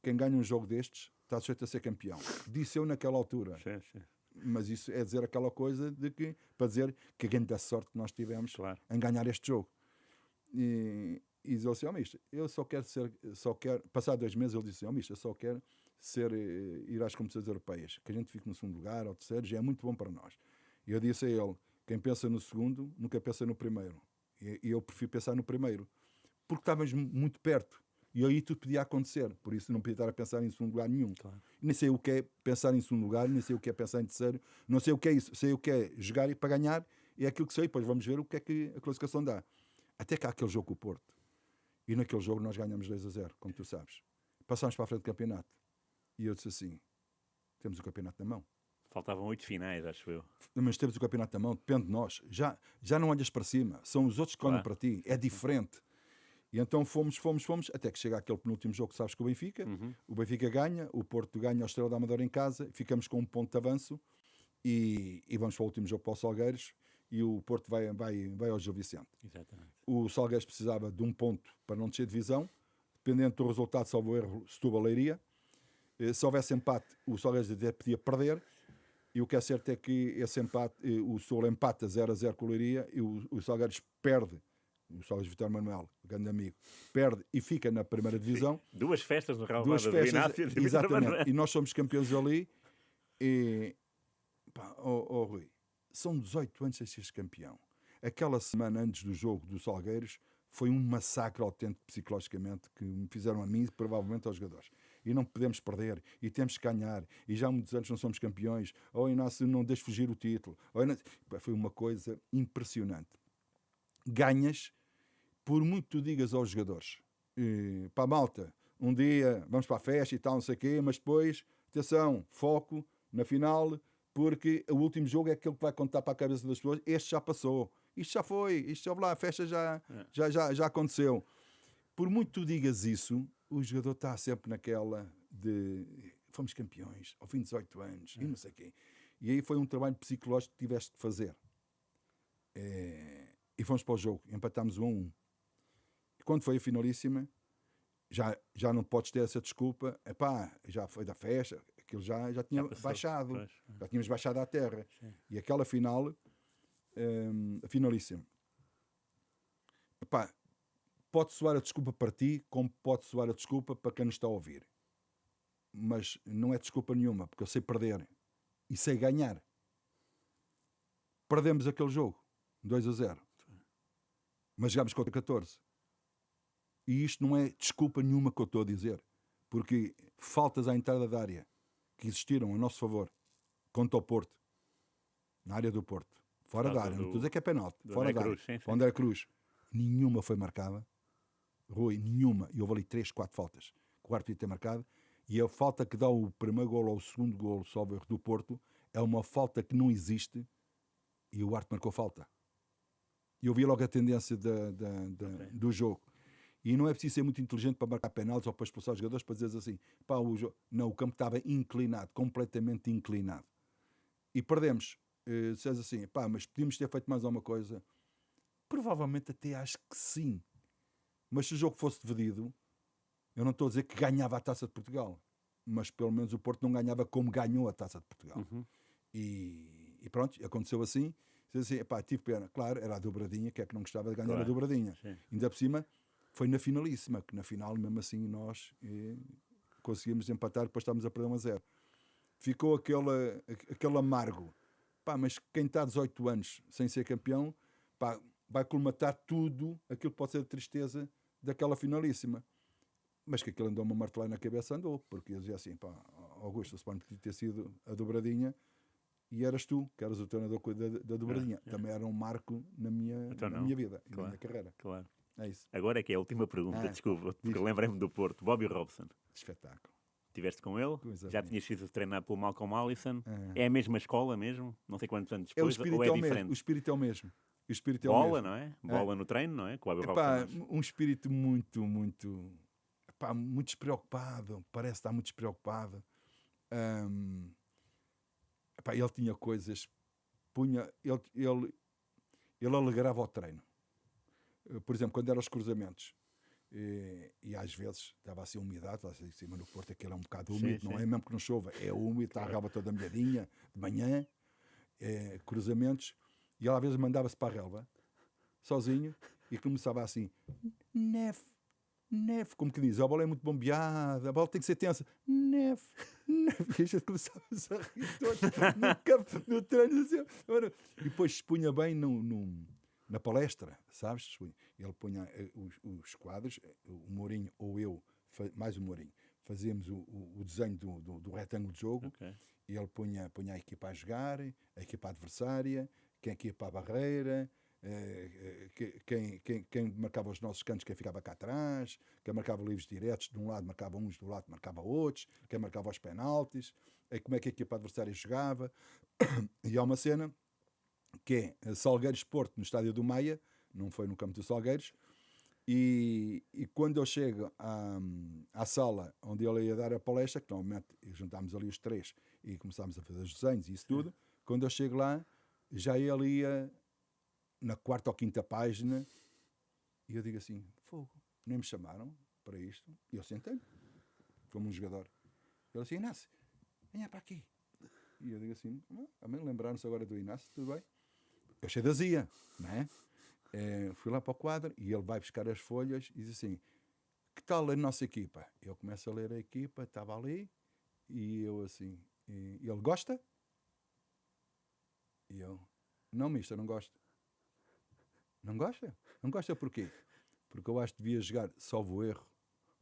quem ganha um jogo destes está sujeito a ser campeão. Disse eu naquela altura. Sim. Mas isso é dizer aquela coisa de que, para dizer que a grande sorte que nós tivemos em ganhar este jogo. E disse assim, mister, eu só quero, passar 2 meses, ele disse assim, mister, eu só quero ir às competições europeias, que a gente fique no segundo lugar ou terceiro, já é muito bom para nós. E eu disse a ele, quem pensa no segundo, nunca pensa no primeiro. E eu prefiro pensar no primeiro, porque estávamos muito perto. E aí tudo podia acontecer, por isso não podia estar a pensar em segundo lugar nenhum. Claro. Nem sei o que é pensar em segundo lugar, nem sei o que é pensar em terceiro, não sei o que é isso, sei o que é jogar para ganhar, e é aquilo que sei, depois vamos ver o que é que a classificação dá. Até que há aquele jogo com o Porto. E naquele jogo nós ganhamos 2-0, como tu sabes. Passámos para a frente do campeonato. E eu disse assim, temos o campeonato na mão. Faltavam 8 finais, acho eu. Mas temos o campeonato na mão, depende de nós. Já não olhas para cima, são os outros que olham para ti, é diferente. E então fomos, até que chega aquele penúltimo jogo, sabes, com o Benfica. O Benfica ganha, o Porto ganha ao Estrela da Amadora em casa, ficamos com 1 ponto de avanço e vamos para o último jogo para o Salgueiros e o Porto vai ao Gil Vicente. Exatamente. O Salgueiros precisava de 1 ponto para não descer de divisão, dependendo do resultado, salvo o erro, Setúbal-Leiria. Se houvesse empate, o Salgueiros até podia perder. E o que é certo é que esse empate, o Setúbal empata 0-0 com o Leiria e o Salgueiros perde. O Salgueiros Vitor Manuel, o grande amigo, perde e fica na primeira divisão. Sim. 2 festas no relvado 2 festas, do Inácio. exatamente. E nós somos campeões ali. E, pá, Rui, são 18 anos sem seres campeão. Aquela semana antes do jogo do Salgueiros foi um massacre autêntico psicologicamente que me fizeram a mim e provavelmente aos jogadores. E não podemos perder, e temos que ganhar, e já há muitos anos não somos campeões, ou Inácio não deixe fugir o título. Foi uma coisa impressionante. Ganhas, por muito tu digas aos jogadores, para a malta, um dia vamos para a festa e tal, não sei o quê, mas depois, atenção, foco na final, porque o último jogo é aquele que vai contar para a cabeça das pessoas, este já passou, isto já foi, isto já lá, a festa já aconteceu. Por muito tu digas isso, o jogador está sempre naquela de fomos campeões, ao fim de 18 anos, e não sei o quê. E aí foi um trabalho psicológico que tiveste que fazer. E fomos para o jogo, empatámos 1-1. E quando foi a finalíssima, já não podes ter essa desculpa, já foi da festa, aquilo já tinha baixado, pois. Já tínhamos baixado à terra. Sim. E aquela final, a finalíssima, pode soar a desculpa para ti, como pode soar a desculpa para quem nos está a ouvir. Mas não é desculpa nenhuma, porque eu sei perder e sei ganhar. Perdemos aquele jogo, 2-0. Mas jogámos contra 14. E isto não é desculpa nenhuma que eu estou a dizer, porque faltas à entrada da área que existiram a nosso favor contra o Porto, na área do Porto, fora da área, não estou a dizer que é penalti, fora da área, onde era Cruz, nenhuma foi marcada, Rui, nenhuma, e houve ali 3, 4 faltas. o árbitro ia ter marcado, e a falta que dá o primeiro golo ou o segundo golo, salvo erro, do Porto, é uma falta que não existe, e o árbitro marcou falta. E eu vi logo a tendência do jogo. E não é preciso ser muito inteligente para marcar penaltis ou para expulsar os jogadores, para dizer assim, pá, não, o campo estava inclinado, completamente inclinado. E perdemos. Dizes assim, pá, mas podíamos ter feito mais alguma coisa? Provavelmente até acho que sim. Mas se o jogo fosse dividido, eu não estou a dizer que ganhava a Taça de Portugal, mas pelo menos o Porto não ganhava como ganhou a Taça de Portugal. E pronto, aconteceu assim. Assim, pá, tive pena. Claro, era a dobradinha, que é que não gostava de ganhar a dobradinha. Sim. Ainda por cima, foi na finalíssima, que na final, mesmo assim, nós conseguimos empatar, depois estávamos a perder 1-0. Ficou aquele amargo. Pá, mas quem está 18 anos sem ser campeão, pá, vai colmatar tudo aquilo que pode ser a tristeza daquela finalíssima. Mas que aquilo andou-me a martelar na cabeça, andou, porque eu dizia assim, pá, Augusto, o Sporting podia ter sido a dobradinha e eras tu, que eras o treinador da dobradinha. Também era um marco na minha vida e na minha carreira. Claro. É isso. Agora é que é a última pergunta, desculpa, porque lembrei-me do Porto. Bobby Robson. Espetáculo. Estiveste com ele? Exatamente. Já tinhas sido treinado pelo Malcolm Allison? É a mesma escola mesmo? Não sei quantos anos É, o depois, espírito ou é o mesmo. diferente? O espírito é o mesmo. O espírito é o Bola, mesmo. não é? Bola no treino, não é? Com o Bobby Epá, Robson. um espírito muito, muito, epá, muito despreocupado. Parece estar muito despreocupado. Epá, ele tinha coisas, ele alegrava o treino. Por exemplo, quando eram os cruzamentos, e às vezes dava assim umidade, lá em cima no Porto aquilo é um bocado úmido, Sim, não sim. é mesmo que não chova, é úmido, está a relva toda molhadinha, de manhã, cruzamentos, e ele às vezes mandava-se para a relva, sozinho, e começava assim, neve, como que diz, a bola é muito bombeada, a bola tem que ser tensa, neve, e a gente começava-se a rir todos no campo, no treino, assim, e depois se punha bem na palestra, sabes? Ele punha os quadros, o Mourinho ou eu, mais o Mourinho, fazíamos o desenho do retângulo de jogo, e ele punha a equipa a jogar, a equipa adversária, quem é que ia para a barreira, quem marcava os nossos cantos, quem ficava cá atrás, quem marcava livros diretos, de um lado marcava uns, do lado marcava outros, quem marcava os penaltis, como é que a equipa adversária jogava. E há uma cena que é Salgueiros Porto, no estádio do Maia, não foi no campo do Salgueiros, e quando eu chego à sala onde ele ia dar a palestra, que normalmente juntámos ali os três e começámos a fazer os desenhos e isso tudo, quando eu chego lá, já ele ia na quarta ou quinta página, e eu digo assim, fogo, nem me chamaram para isto, e eu sentei-me, como um jogador. Ele assim, Inácio, venha para aqui. E eu digo assim, também lembraram-se agora do Inácio, tudo bem? Eu cheio de azia, não é? Fui lá para o quadro e ele vai buscar as folhas e diz assim, que tal a nossa equipa? Eu começo a ler a equipa, estava ali, e eu assim, e ele gosta? E eu, não, mister, não gosto. Não gosta? Não gosta porquê? Porque eu acho que devia jogar, salvo erro,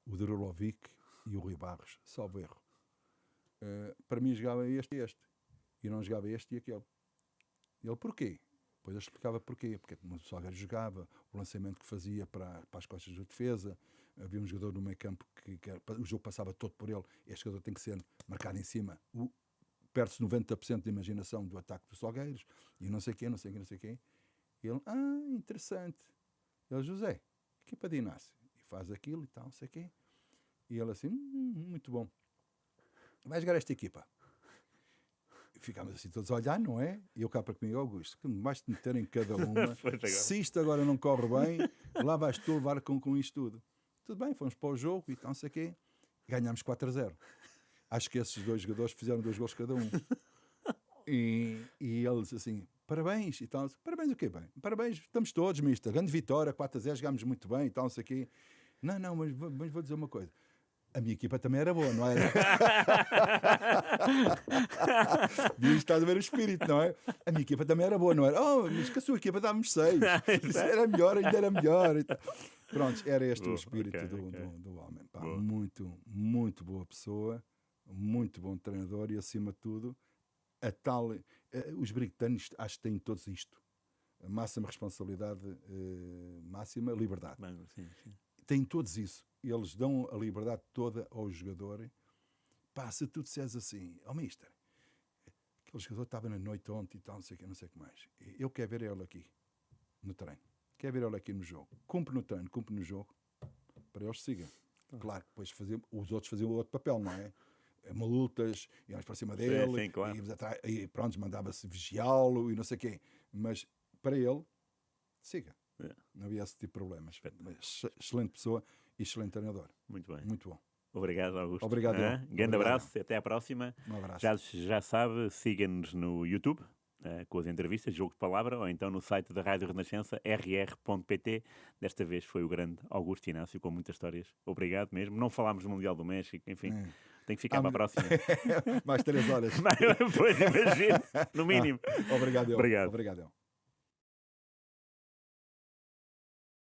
o Drulovic e o Rui Barros, salvo erro. Para mim jogava este e este, e não jogava este e aquele. E ele, porquê? Depois eu explicava porquê, porque o Salgueiro jogava, o lançamento que fazia para as costas da defesa, havia um jogador no meio campo que o jogo passava todo por ele, este jogador tem que ser marcado em cima, perde-se 90% da imaginação do ataque dos Salgueiros, e não sei o quê. E ele, interessante. Ele, José, equipa de Inácio, e faz aquilo e tal, não sei o quê. E ele assim, muito bom. Vai jogar esta equipa. Ficámos assim todos a olhar, não é? E eu cá para comigo, Augusto, que mais te meter em cada uma. Se isto agora não corre bem, lá vais tu levar com isto tudo. Tudo bem, fomos para o jogo e tal, não sei o quê. Ganhámos 4-0. Acho que esses dois jogadores fizeram 2 gols cada um. E ele disse assim, parabéns e tal. Parabéns o quê, bem? Parabéns, estamos todos, mister. Grande vitória, 4-0, jogámos muito bem e tal, não sei o quê. Não, mas vou dizer uma coisa. A minha equipa também era boa, não era? Diz, estás a ver o espírito, não é? A minha equipa também era boa, não era? Mas que a sua equipa dá-me 6. Era melhor, ainda era melhor. Pronto, era este o espírito do homem. Pá, muito, muito boa pessoa, muito bom treinador e, acima de tudo, os britanos acho que têm todos isto. A máxima responsabilidade, máxima liberdade. Sim. Têm todos isso. eles dão a liberdade toda ao jogador. Pá, se tu disseres assim, mister, aquele jogador estava na noite ontem e tal, não sei o que mais. Eu quero ver ele aqui, no treino. Quero ver ele aqui no jogo. Cumpre no treino, cumpre no jogo, para eles sigam. Claro, depois os outros faziam outro papel, não é? Multas, íamos para cima dele, sim, claro. íamos atrás, e pronto, mandava-se vigiá-lo e não sei o quê. Mas para ele, siga. Não havia esse tipo de problemas. Excelente pessoa e excelente treinador. Muito bem. Muito bom. Obrigado, Augusto. Obrigado, eu. Grande Obrigado. abraço, até à próxima. Um abraço. Já sabe, siga-nos no YouTube, com as entrevistas, Jogo de Palavra, ou então no site da Rádio Renascença, rr.pt. Desta vez foi o grande Augusto Inácio, com muitas histórias. Obrigado mesmo. Não falámos do Mundial do México, enfim, tem que ficar para a próxima. Mais 3 horas. Pois, imagino, no mínimo. Obrigado, eu. Obrigado. Obrigado, eu.